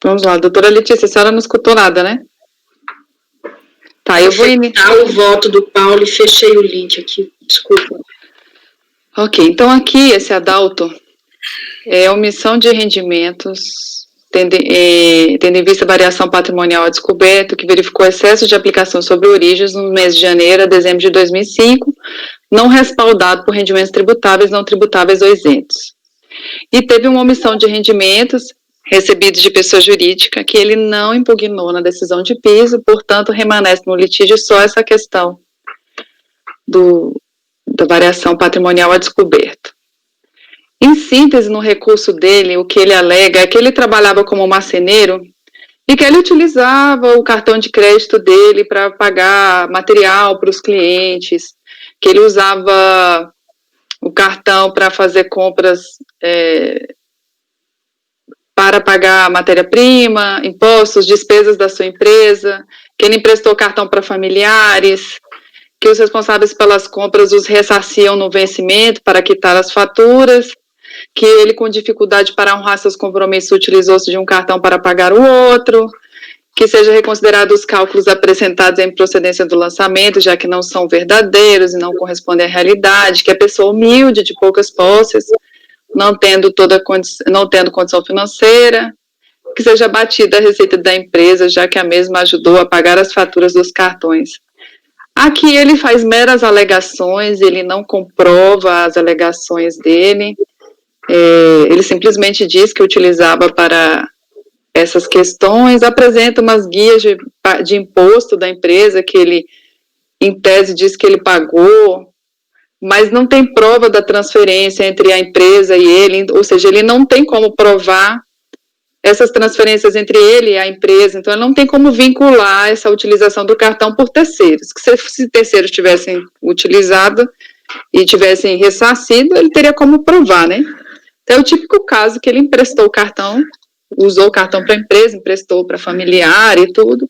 Vamos lá, doutora Letícia, a senhora não escutou nada, né? Tá, eu vou iniciar o voto do Paulo e fechei o link aqui, desculpa. Ok, então aqui esse adalto é omissão de rendimentos, tendo em vista a variação patrimonial a descoberto, que verificou excesso de aplicação sobre origens no mês de janeiro a dezembro de 2005, não respaldado por rendimentos tributáveis, não tributáveis ou isentos. E teve uma omissão de rendimentos recebidos de pessoa jurídica, que ele não impugnou na decisão de piso, portanto, remanesce no litígio só essa questão da variação patrimonial a descoberto. Em síntese, no recurso dele, o que ele alega é que ele trabalhava como marceneiro e que ele utilizava o cartão de crédito dele para pagar material para os clientes, que ele usava o cartão para fazer compras para pagar matéria-prima, impostos, despesas da sua empresa, que ele emprestou cartão para familiares, que os responsáveis pelas compras os ressarciam no vencimento para quitar as faturas, que ele, com dificuldade para honrar seus compromissos, utilizou-se de um cartão para pagar o outro, que seja reconsiderado os cálculos apresentados em procedência do lançamento, já que não são verdadeiros e não correspondem à realidade, que é pessoa humilde, de poucas posses, não tendo condição financeira, que seja abatida a receita da empresa, já que a mesma ajudou a pagar as faturas dos cartões. Aqui ele faz meras alegações, ele não comprova as alegações dele, ele simplesmente diz que utilizava para essas questões, apresenta umas guias de imposto da empresa, que ele, em tese, diz que ele pagou, mas não tem prova da transferência entre a empresa e ele, ou seja, ele não tem como provar essas transferências entre ele e a empresa, então ele não tem como vincular essa utilização do cartão por terceiros, que se terceiros tivessem utilizado e tivessem ressarcido, ele teria como provar, né? Então é o típico caso que ele emprestou o cartão, usou o cartão para a empresa, emprestou para familiar e tudo,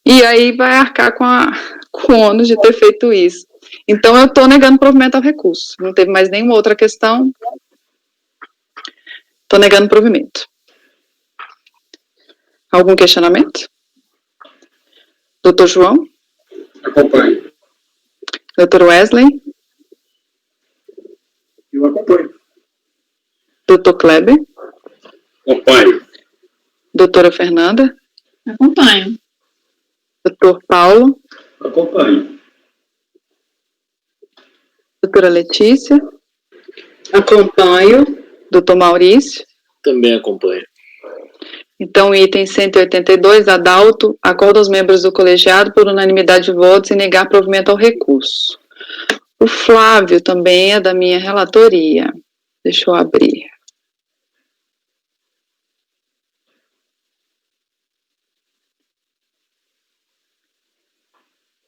e aí vai arcar com o ônus de ter feito isso. Então, eu estou negando provimento ao recurso. Não teve mais nenhuma outra questão. Estou negando provimento. Algum questionamento? Doutor João? Acompanho. Doutor Wesley? Eu acompanho. Doutor Kleber? Acompanho. Doutora Fernanda? Acompanho. Doutor Paulo? Acompanho. Doutora Letícia? Acompanho. Doutor Maurício? Também acompanho. Então, item 182, adalto, acorda os membros do colegiado por unanimidade de votos em negar provimento ao recurso. O Flávio também é da minha relatoria. Deixa eu abrir.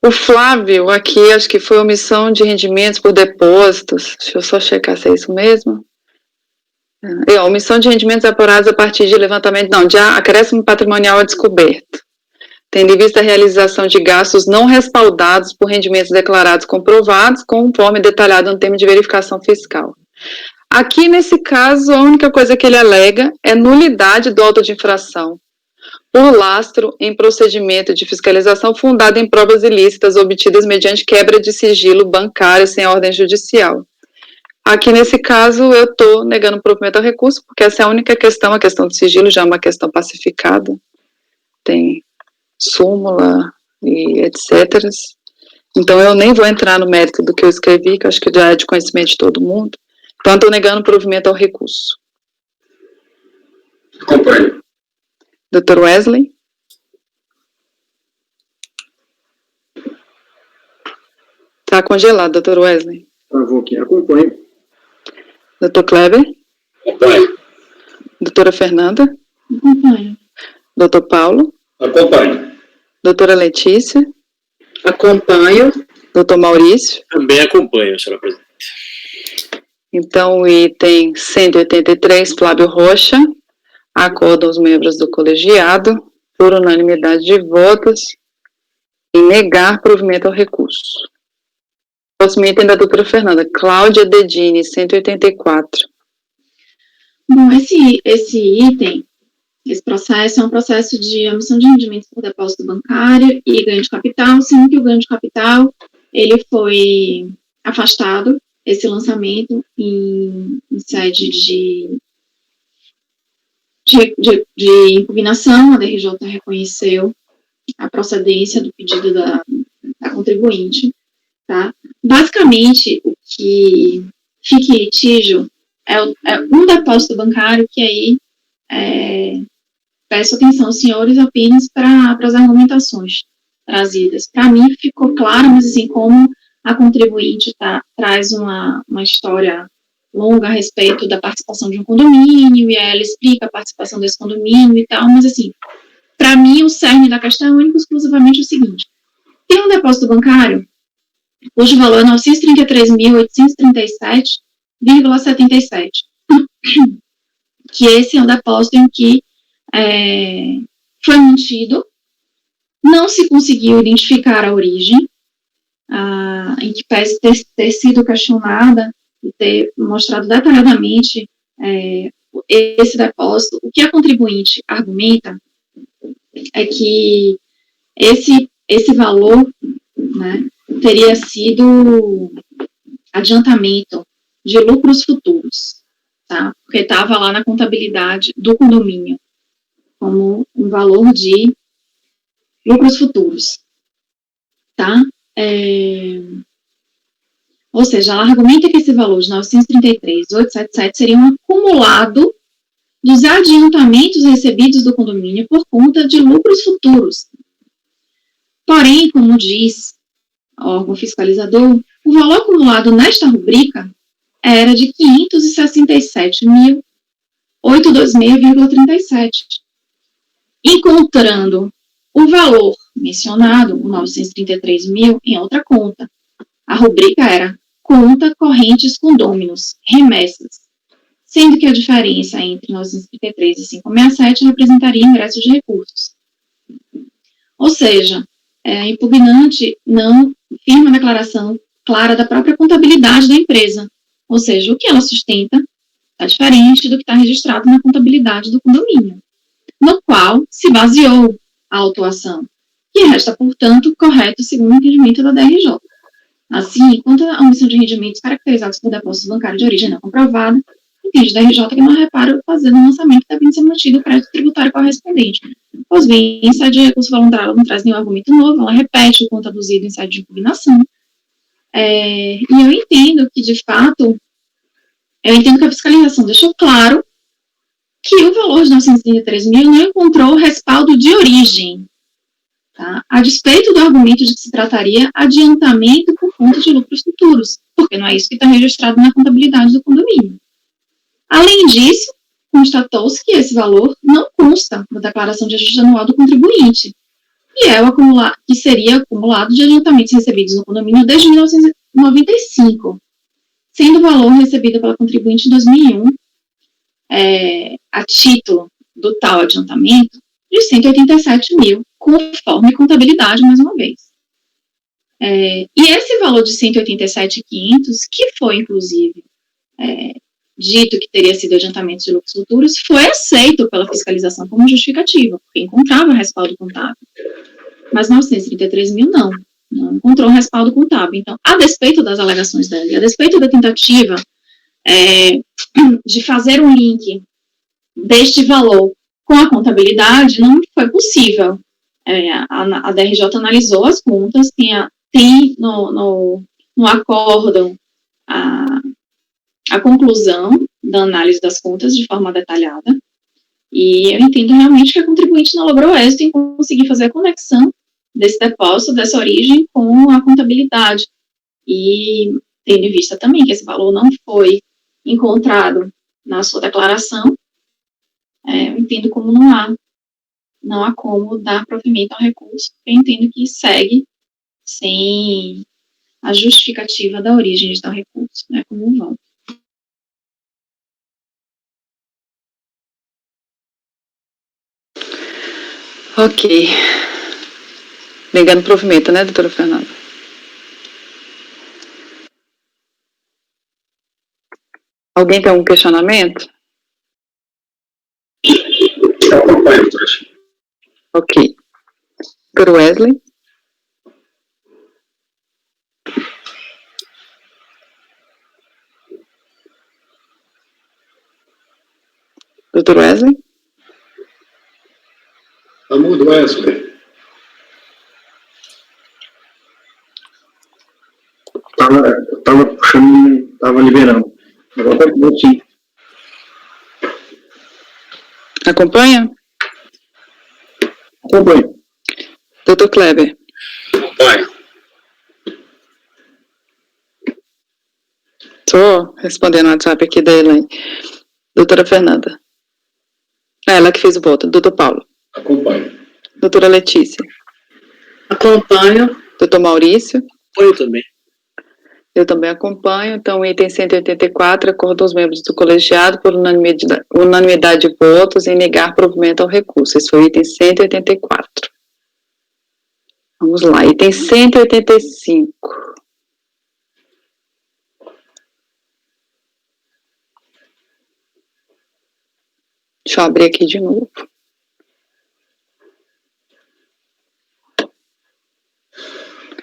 O Flávio, aqui, acho que foi omissão de rendimentos por depósitos. Deixa eu só checar se é isso mesmo. Omissão de rendimentos apurados a partir de levantamento, não, de acréscimo patrimonial a descoberto. Tendo em vista a realização de gastos não respaldados por rendimentos declarados comprovados, conforme detalhado no termo de verificação fiscal. Aqui, nesse caso, a única coisa que ele alega é nulidade do auto de infração por lastro em procedimento de fiscalização fundado em provas ilícitas obtidas mediante quebra de sigilo bancário sem ordem judicial. Aqui, nesse caso, eu estou negando o provimento ao recurso, porque essa é a única questão, a questão do sigilo já é uma questão pacificada, tem súmula e etc. Então, eu nem vou entrar no mérito do que eu escrevi, que eu acho que já é de conhecimento de todo mundo. Então, estou negando o provimento ao recurso. Acompanho. Dr. Wesley? Está congelado, Dr. Wesley. Travou aqui, acompanho. Dr. Kleber? Acompanho. Doutora Fernanda? Acompanho. Dr. Paulo? Acompanho. Doutora Letícia? Acompanho. Dr. Maurício? Também acompanho, senhora presidente. Então, o item 183, Flávio Rocha, acordam os membros do colegiado, por unanimidade de votos, em negar provimento ao recurso. Próximo item da doutora Fernanda, Cláudia Dedini, 184. Bom, esse item, esse processo é um processo de omissão de rendimentos por depósito bancário e ganho de capital, sendo que o ganho de capital, ele foi afastado, esse lançamento, em sede de impugnação. A DRJ reconheceu a procedência do pedido da contribuinte, tá? Basicamente, o que fica em litígio é um depósito bancário que aí, peço atenção, senhores, apenas para as argumentações trazidas. Para mim ficou claro, mas assim, como a contribuinte traz uma história longa a respeito da participação de um condomínio, e aí ela explica a participação desse condomínio e tal, mas assim, para mim o cerne da questão é único e exclusivamente o seguinte: tem um depósito bancário cujo valor é 933.837,77, que esse é um depósito em que foi mantido, não se conseguiu identificar a origem, em que pese ter sido questionada e ter mostrado detalhadamente esse depósito. O que a contribuinte argumenta é que esse valor, né, teria sido adiantamento de lucros futuros, tá? Porque estava lá na contabilidade do condomínio como um valor de lucros futuros, tá? Ou seja, ela argumenta que esse valor de 933.877 seria um acumulado dos adiantamentos recebidos do condomínio por conta de lucros futuros. Porém, como diz o órgão fiscalizador, o valor acumulado nesta rubrica era de 567.826,37. Encontrando o valor mencionado, o 933.000, em outra conta. A rubrica era conta correntes condôminos, remessas, sendo que a diferença entre 933 e 567 representaria ingresso de recursos. Ou seja, a impugnante não firma a declaração clara da própria contabilidade da empresa, ou seja, o que ela sustenta está diferente do que está registrado na contabilidade do condomínio, no qual se baseou a autuação, que resta, portanto, correto segundo o entendimento da DRJ. Assim, quanto à omissão de rendimentos caracterizados por depósito bancário de origem não comprovada, entende a DRJ que não repara fazer no lançamento devendo ser mantido o crédito tributário correspondente. Pois bem, em sede de recurso voluntário, ela não traz nenhum argumento novo, ela repete o quanto aduzido em sede de impugnação. E eu entendo que, de fato, que a fiscalização deixou claro que o valor de 933 mil não encontrou respaldo de origem, tá? A despeito do argumento de que se trataria adiantamento por conta de lucros futuros, porque não é isso que está registrado na contabilidade do condomínio. Além disso, constatou-se que esse valor não consta na declaração de ajuste anual do contribuinte, e é que seria acumulado de adiantamentos recebidos no condomínio desde 1995, sendo o valor recebido pela contribuinte em 2001, a título do tal adiantamento, de 187 mil, conforme contabilidade, mais uma vez. E esse valor de 187.500, que foi, inclusive, dito que teria sido adiantamento de lucros futuros, foi aceito pela fiscalização como justificativa, porque encontrava respaldo contábil. Mas 933 mil não encontrou respaldo contábil. Então, a despeito das alegações dela, e a despeito da tentativa de fazer um link deste valor com a contabilidade, não foi possível. A DRJ analisou as contas, tem no acórdão a conclusão da análise das contas de forma detalhada, e eu entendo realmente que a contribuinte não logrou êxito em conseguir fazer a conexão desse depósito, dessa origem, com a contabilidade, e tendo em vista também que esse valor não foi encontrado na sua declaração, eu entendo como não há como dar provimento ao recurso, eu entendo que segue sem a justificativa da origem de tal recurso, como um voto. Ok. Negando provimento, né, doutora Fernanda? Alguém tem algum questionamento? Eu acompanho, trouxa. Ok. Doutor Wesley? Doutor Wesley? Tá mudo, Wesley. Tava puxando, tava liberando. Agora tá bom, sim. Acompanha? Acompanho. Doutor Kleber? Acompanho. Estou respondendo o WhatsApp aqui da Elaine. Doutora Fernanda? Ela que fez o voto. Doutor Paulo? Acompanho. Doutora Letícia? Acompanho. Doutor Maurício? Eu também. Eu também acompanho. Então, item 184, acordam os membros do colegiado por unanimidade de votos em negar provimento ao recurso. Esse foi o item 184. Vamos lá, item 185. Deixa eu abrir aqui de novo.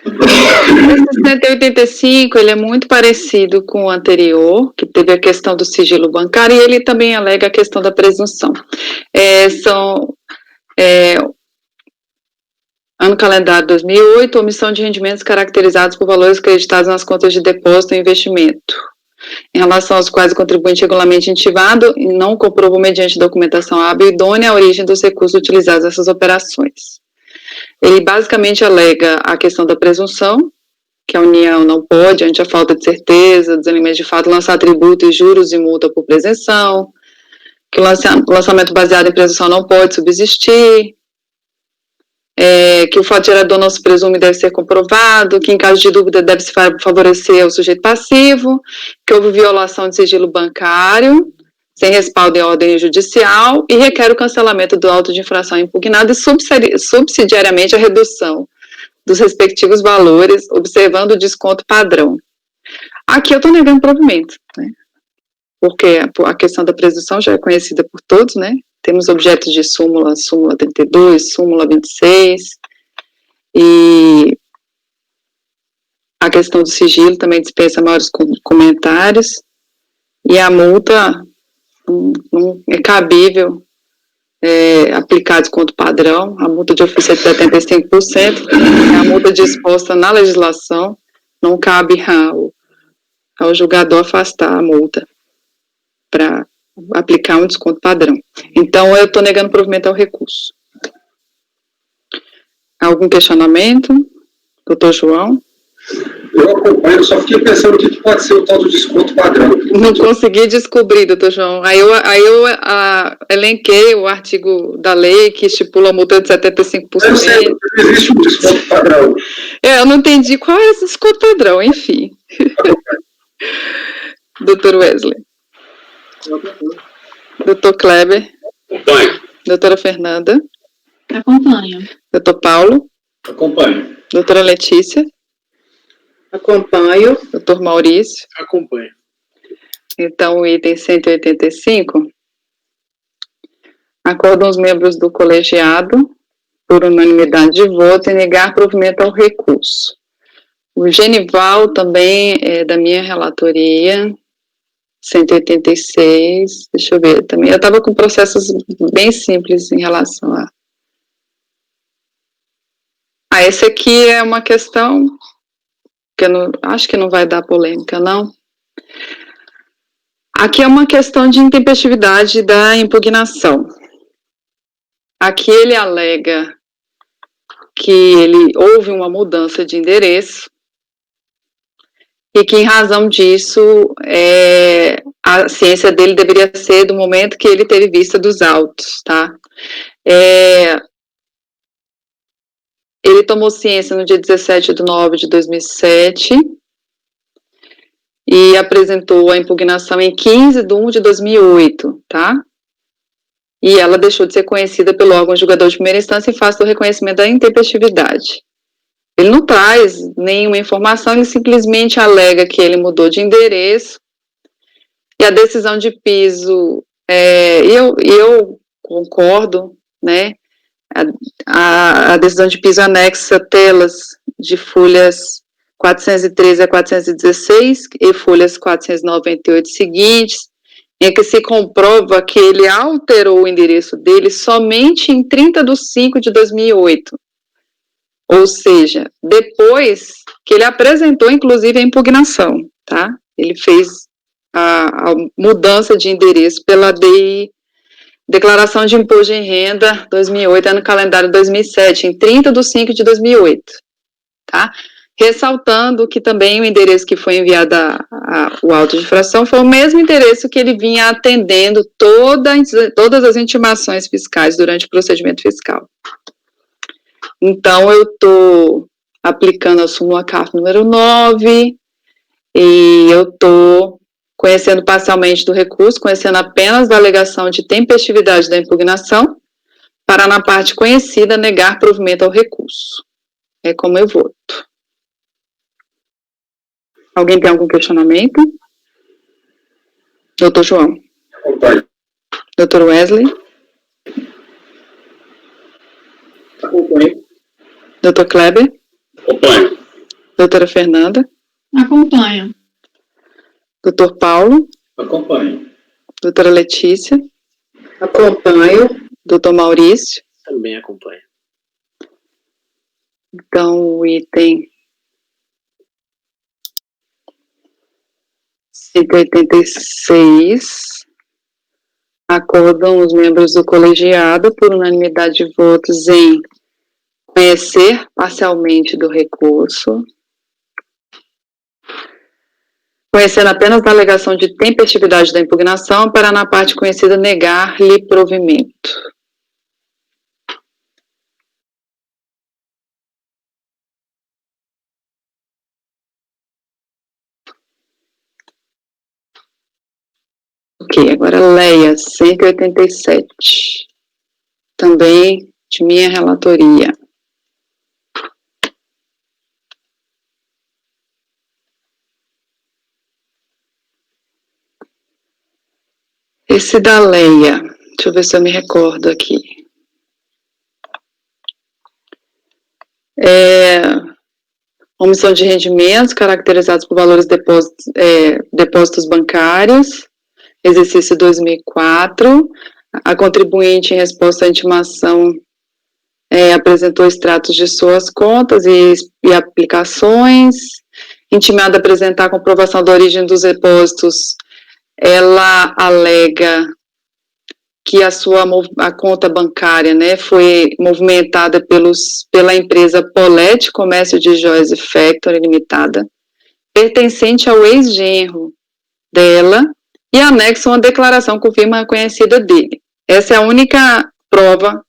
Esse 185, ele é muito parecido com o anterior, que teve a questão do sigilo bancário, e ele também alega a questão da presunção. Ano calendário 2008, omissão de rendimentos caracterizados por valores creditados nas contas de depósito e investimento, em relação aos quais o contribuinte regularmente intimado e não comprovou mediante documentação hábil e idônea a origem dos recursos utilizados nessas operações. Ele basicamente alega a questão da presunção, que a União não pode, ante a falta de certeza dos elementos de fato, lançar tributo e juros e multa por presunção, que o lançamento baseado em presunção não pode subsistir, que o fato gerador não se presume e deve ser comprovado, que em caso de dúvida deve se favorecer o sujeito passivo, que houve violação de sigilo bancário, sem respaldo em ordem judicial, e requer o cancelamento do auto de infração impugnado e subsidiariamente a redução dos respectivos valores, observando o desconto padrão. Aqui eu estou negando provimento, né? Porque a questão da presunção já é conhecida por todos, né? Temos objetos de súmula 32, súmula 26, e a questão do sigilo também dispensa maiores comentários, e a multa não é cabível aplicar desconto padrão. A multa de ofício é de 75%, a multa disposta na legislação, não cabe ao julgador afastar a multa para aplicar um desconto padrão. Então, eu estou negando provimento ao recurso. Algum questionamento? Doutor João? Eu acompanho, só fiquei pensando o que pode ser o tal do desconto padrão. Não consegui descobrir, doutor João. Aí eu elenquei o artigo da lei que estipula a multa de 75%. Eu sei, existe um desconto padrão. Eu não entendi qual é esse desconto padrão, enfim. Doutor Wesley. Doutor Kleber. Acompanho. Doutora Fernanda. Acompanho. Doutor Paulo. Acompanho. Doutora Letícia. Acompanho. Doutor Maurício. Acompanho. Então, o item 185. Acordam os membros do colegiado, por unanimidade de voto, em negar provimento ao recurso. O Genival também é da minha relatoria, 186, deixa eu ver também. Eu estava com processos bem simples em relação a... esse aqui é uma questão que eu não, acho que não vai dar polêmica, não. Aqui é uma questão de intempestividade da impugnação. Aqui ele alega que houve uma mudança de endereço e que, em razão disso, a ciência dele deveria ser do momento que ele teve vista dos autos, tá? Ele tomou ciência no dia 17/9/2007 e apresentou a impugnação em 15/1/2008, tá? E ela deixou de ser conhecida pelo órgão julgador de primeira instância em face do reconhecimento da intempestividade. Ele não traz nenhuma informação, ele simplesmente alega que ele mudou de endereço e a decisão de piso, eu concordo, né? A decisão de piso anexa telas de folhas 413 a 416 e folhas 498 seguintes, em que se comprova que ele alterou o endereço dele somente em 30/5/2008. Ou seja, depois que ele apresentou, inclusive, a impugnação, tá? Ele fez a mudança de endereço pela DI, Declaração de Imposto de Renda 2008, ano calendário 2007, em 30/5/2008, tá? Ressaltando que também o endereço que foi enviado o auto de infração foi o mesmo endereço que ele vinha atendendo todas as intimações fiscais durante o procedimento fiscal. Então, eu estou aplicando a súmula CARF número 9, e eu estou conhecendo parcialmente do recurso, conhecendo apenas da alegação de tempestividade da impugnação, para, na parte conhecida, negar provimento ao recurso. É como eu voto. Alguém tem algum questionamento? Doutor João. Acompanho. Doutor Wesley. Acompanho. Doutor Kleber. Acompanho. Doutora Fernanda. Acompanho. Doutor Paulo. Acompanho. Doutora Letícia. Acompanho. Doutor Maurício. Também acompanho. Então, o item 186, acordam os membros do colegiado, por unanimidade de votos, em conhecer parcialmente do recurso, conhecendo apenas da alegação de tempestividade da impugnação, para, na parte conhecida, negar-lhe provimento. Ok, agora Leia, 187, também de minha relatoria. Esse da Leia, deixa eu ver se eu me recordo aqui. Omissão de rendimentos caracterizados por valores depósitos bancários, exercício 2004, a contribuinte, em resposta à intimação, apresentou extratos de suas contas e aplicações, intimada a apresentar a comprovação da origem dos depósitos, ela alega que a conta bancária, né, foi movimentada pela empresa Paulette Comércio de Joias e Factory Limitada, pertencente ao ex-genro dela, e anexa uma declaração com firma conhecida dele. Essa é a única prova.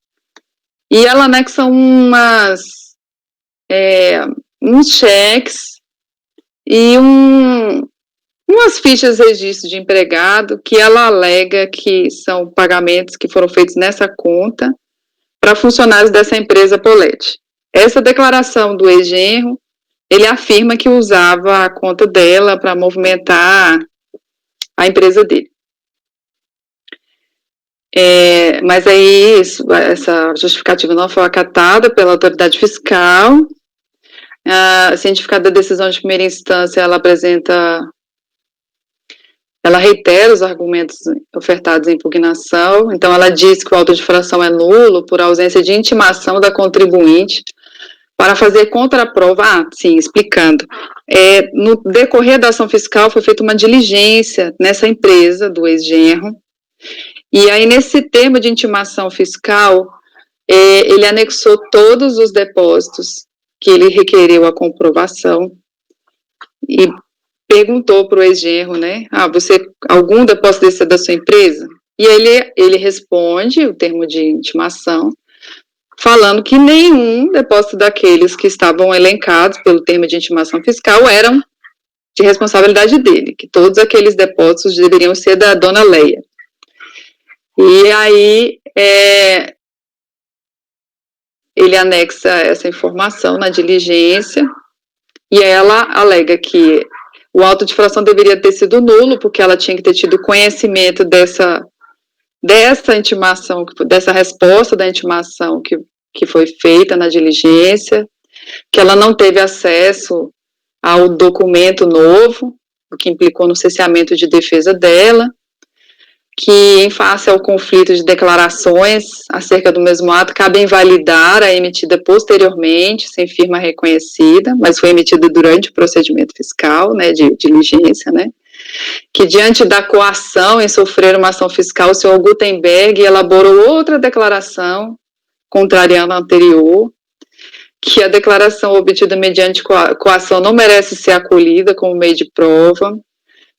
E ela anexa uns cheques e umas fichas de registro de empregado que ela alega que são pagamentos que foram feitos nessa conta para funcionários dessa empresa Paulette. Essa declaração do ex-genro, ele afirma que usava a conta dela para movimentar a empresa dele. Mas aí essa justificativa não foi acatada pela autoridade fiscal. A cientificada da decisão de primeira instância, ela reitera os argumentos ofertados em impugnação. Então, ela diz que o auto de infração é nulo por ausência de intimação da contribuinte para fazer contraprova. Sim, explicando. No decorrer da ação fiscal, foi feita uma diligência nessa empresa do ex-genro. E aí, nesse termo de intimação fiscal, ele anexou todos os depósitos que ele requereu a comprovação e perguntou para o ex-genro, né, algum depósito desse é da sua empresa? E ele responde o termo de intimação, falando que nenhum depósito daqueles que estavam elencados pelo termo de intimação fiscal eram de responsabilidade dele, que todos aqueles depósitos deveriam ser da dona Leia. E aí, ele anexa essa informação na diligência, e ela alega que o auto de infração deveria ter sido nulo, porque ela tinha que ter tido conhecimento dessa intimação, dessa resposta da intimação que foi feita na diligência, que ela não teve acesso ao documento novo, o que implicou no cesseamento de defesa dela, que, em face ao conflito de declarações acerca do mesmo ato, cabe invalidar a emitida posteriormente, sem firma reconhecida, mas foi emitida durante o procedimento fiscal, né, de diligência, né, que diante da coação em sofrer uma ação fiscal, o senhor Gutenberg elaborou outra declaração, contrariando a anterior, que a declaração obtida mediante coação não merece ser acolhida como meio de prova,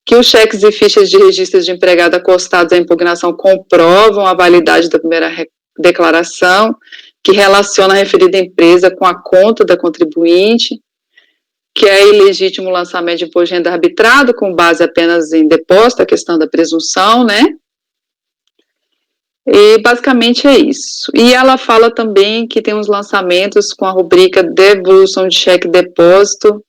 que os cheques e fichas de registro de empregado acostados à impugnação comprovam a validade da primeira declaração, que relaciona a referida empresa com a conta da contribuinte, que é ilegítimo o lançamento de imposto de renda arbitrado, com base apenas em depósito, a questão da presunção, né? E basicamente é isso. E ela fala também que tem uns lançamentos com a rubrica devolução de cheque e depósito,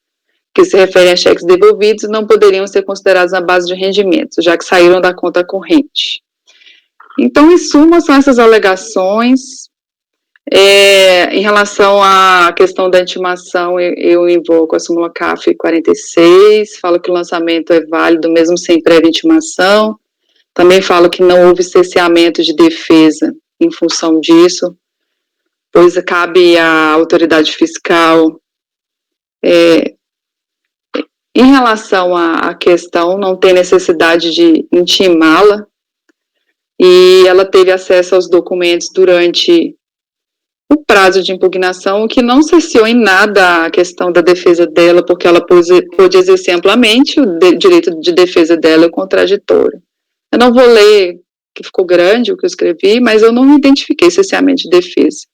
que se referem a cheques devolvidos, não poderiam ser considerados na base de rendimento, já que saíram da conta corrente. Então, em suma, são essas alegações. Em relação à questão da intimação, eu invoco a súmula CAF 46, falo que o lançamento é válido mesmo sem prévia intimação, também falo que não houve cesseamento de defesa em função disso, pois cabe à autoridade fiscal. Em relação à questão, não tem necessidade de intimá-la, e ela teve acesso aos documentos durante o prazo de impugnação, o que não cesseou em nada a questão da defesa dela, porque ela pôde exercer amplamente o direito de defesa dela, o contraditório. Eu não vou ler, que ficou grande o que eu escrevi, mas eu não identifiquei cesseamento de defesa.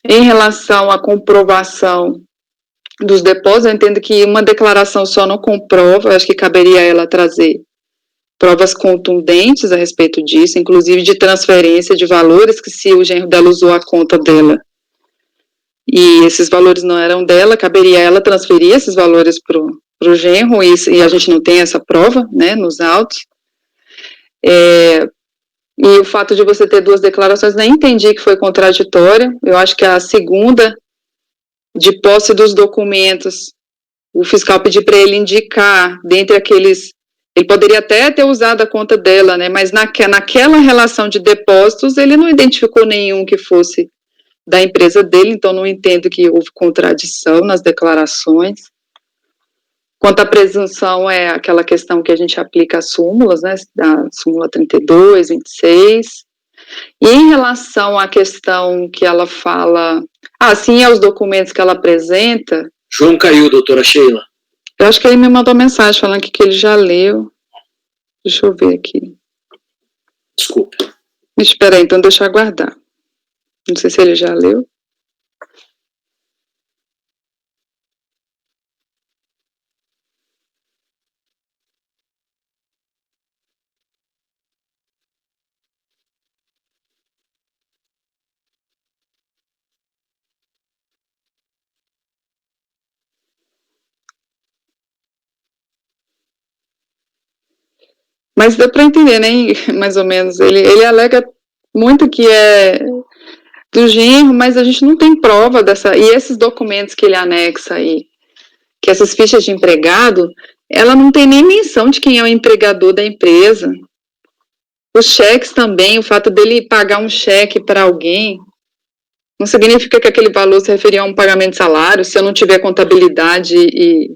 Em relação à comprovação dos depósitos, eu entendo que uma declaração só não comprova, acho que caberia a ela trazer provas contundentes a respeito disso, inclusive de transferência de valores, que se o genro dela usou a conta dela e esses valores não eram dela, caberia a ela transferir esses valores para o genro, e a gente não tem essa prova, né, nos autos. E o fato de você ter duas declarações, nem entendi que foi contraditória, eu acho que a segunda, de posse dos documentos, o fiscal pediu para ele indicar, dentre aqueles, ele poderia até ter usado a conta dela, né, mas naquela relação de depósitos, ele não identificou nenhum que fosse da empresa dele, então não entendo que houve contradição nas declarações. Quanto à presunção, é aquela questão que a gente aplica às súmulas, né, da súmula 32, 26. E em relação à questão que ela fala, sim, aos documentos que ela apresenta... João caiu, doutora Sheila. Eu acho que ele me mandou mensagem falando que ele já leu. Deixa eu ver aqui. Desculpa. Espera aí, então deixa eu aguardar. Não sei se ele já leu. Mas dá para entender, né, mais ou menos. Ele alega muito que é do genro, mas a gente não tem prova dessa... E esses documentos que ele anexa aí, que essas fichas de empregado, ela não tem nem menção de quem é o empregador da empresa. Os cheques também, o fato dele pagar um cheque para alguém, não significa que aquele valor se referia a um pagamento de salário. Se eu não tiver contabilidade e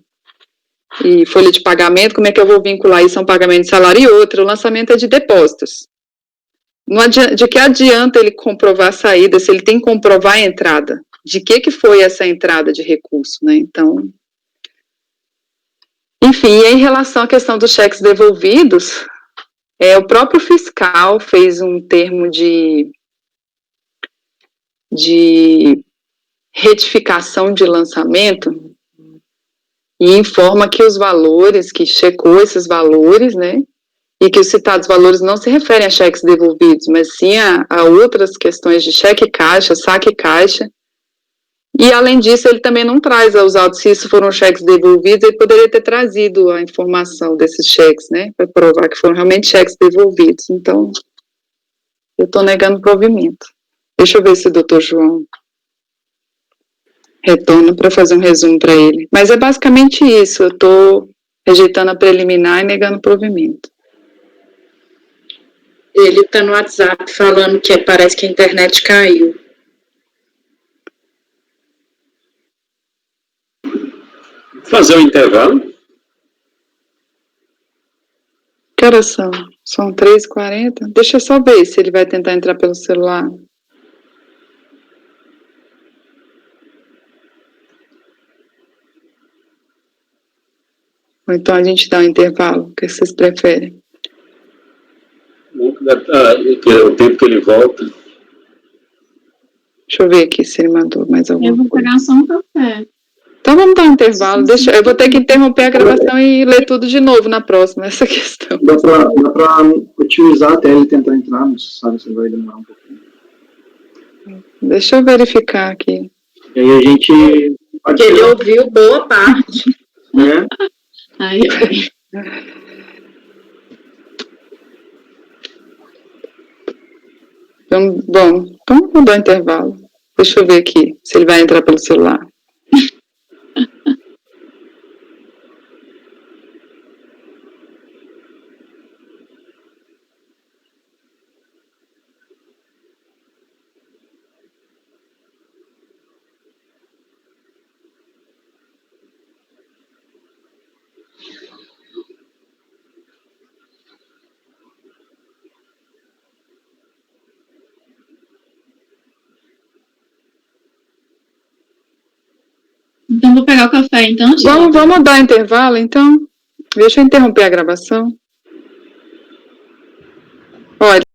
folha de pagamento, como é que eu vou vincular isso a um pagamento de salário? E outra, o lançamento é de depósitos. Não adianta, de que adianta ele comprovar a saída, se ele tem que comprovar a entrada? De que foi essa entrada de recurso, né? Então, enfim, em relação à questão dos cheques devolvidos, o próprio fiscal fez um termo de retificação de lançamento e informa que os valores, que checou esses valores, né, e que os citados valores não se referem a cheques devolvidos, mas sim a outras questões de cheque e caixa, saque e caixa. E, além disso, ele também não traz aos autos se isso foram cheques devolvidos. Ele poderia ter trazido a informação desses cheques, né, para provar que foram realmente cheques devolvidos. Então, eu estou negando o provimento. Deixa eu ver se o doutor João retorna para fazer um resumo para ele. Mas é basicamente isso, eu estou rejeitando a preliminar e negando o provimento. Ele está no WhatsApp falando que parece que a internet caiu. Fazer um intervalo? Que horas são? São 3h40? Deixa eu só ver se ele vai tentar entrar pelo celular. Ou então a gente dá um intervalo, o que vocês preferem? O tempo que ele volta. Deixa eu ver aqui se ele mandou mais alguma coisa. Eu vou pegar só um café. Então vamos dar um intervalo. Eu vou ter que interromper a gravação e ler tudo de novo na próxima, essa questão. Dá para otimizar até ele tentar entrar, não se sabe se vai demorar um pouquinho. Deixa eu verificar aqui. E aí a gente... Porque ele ouviu boa parte. Né? Ai, Então, bom, vamos dar um intervalo. Deixa eu ver aqui se ele vai entrar pelo celular. então vou pegar o café, então, gente. Vamos dar intervalo, então? Deixa eu interromper a gravação. Olha.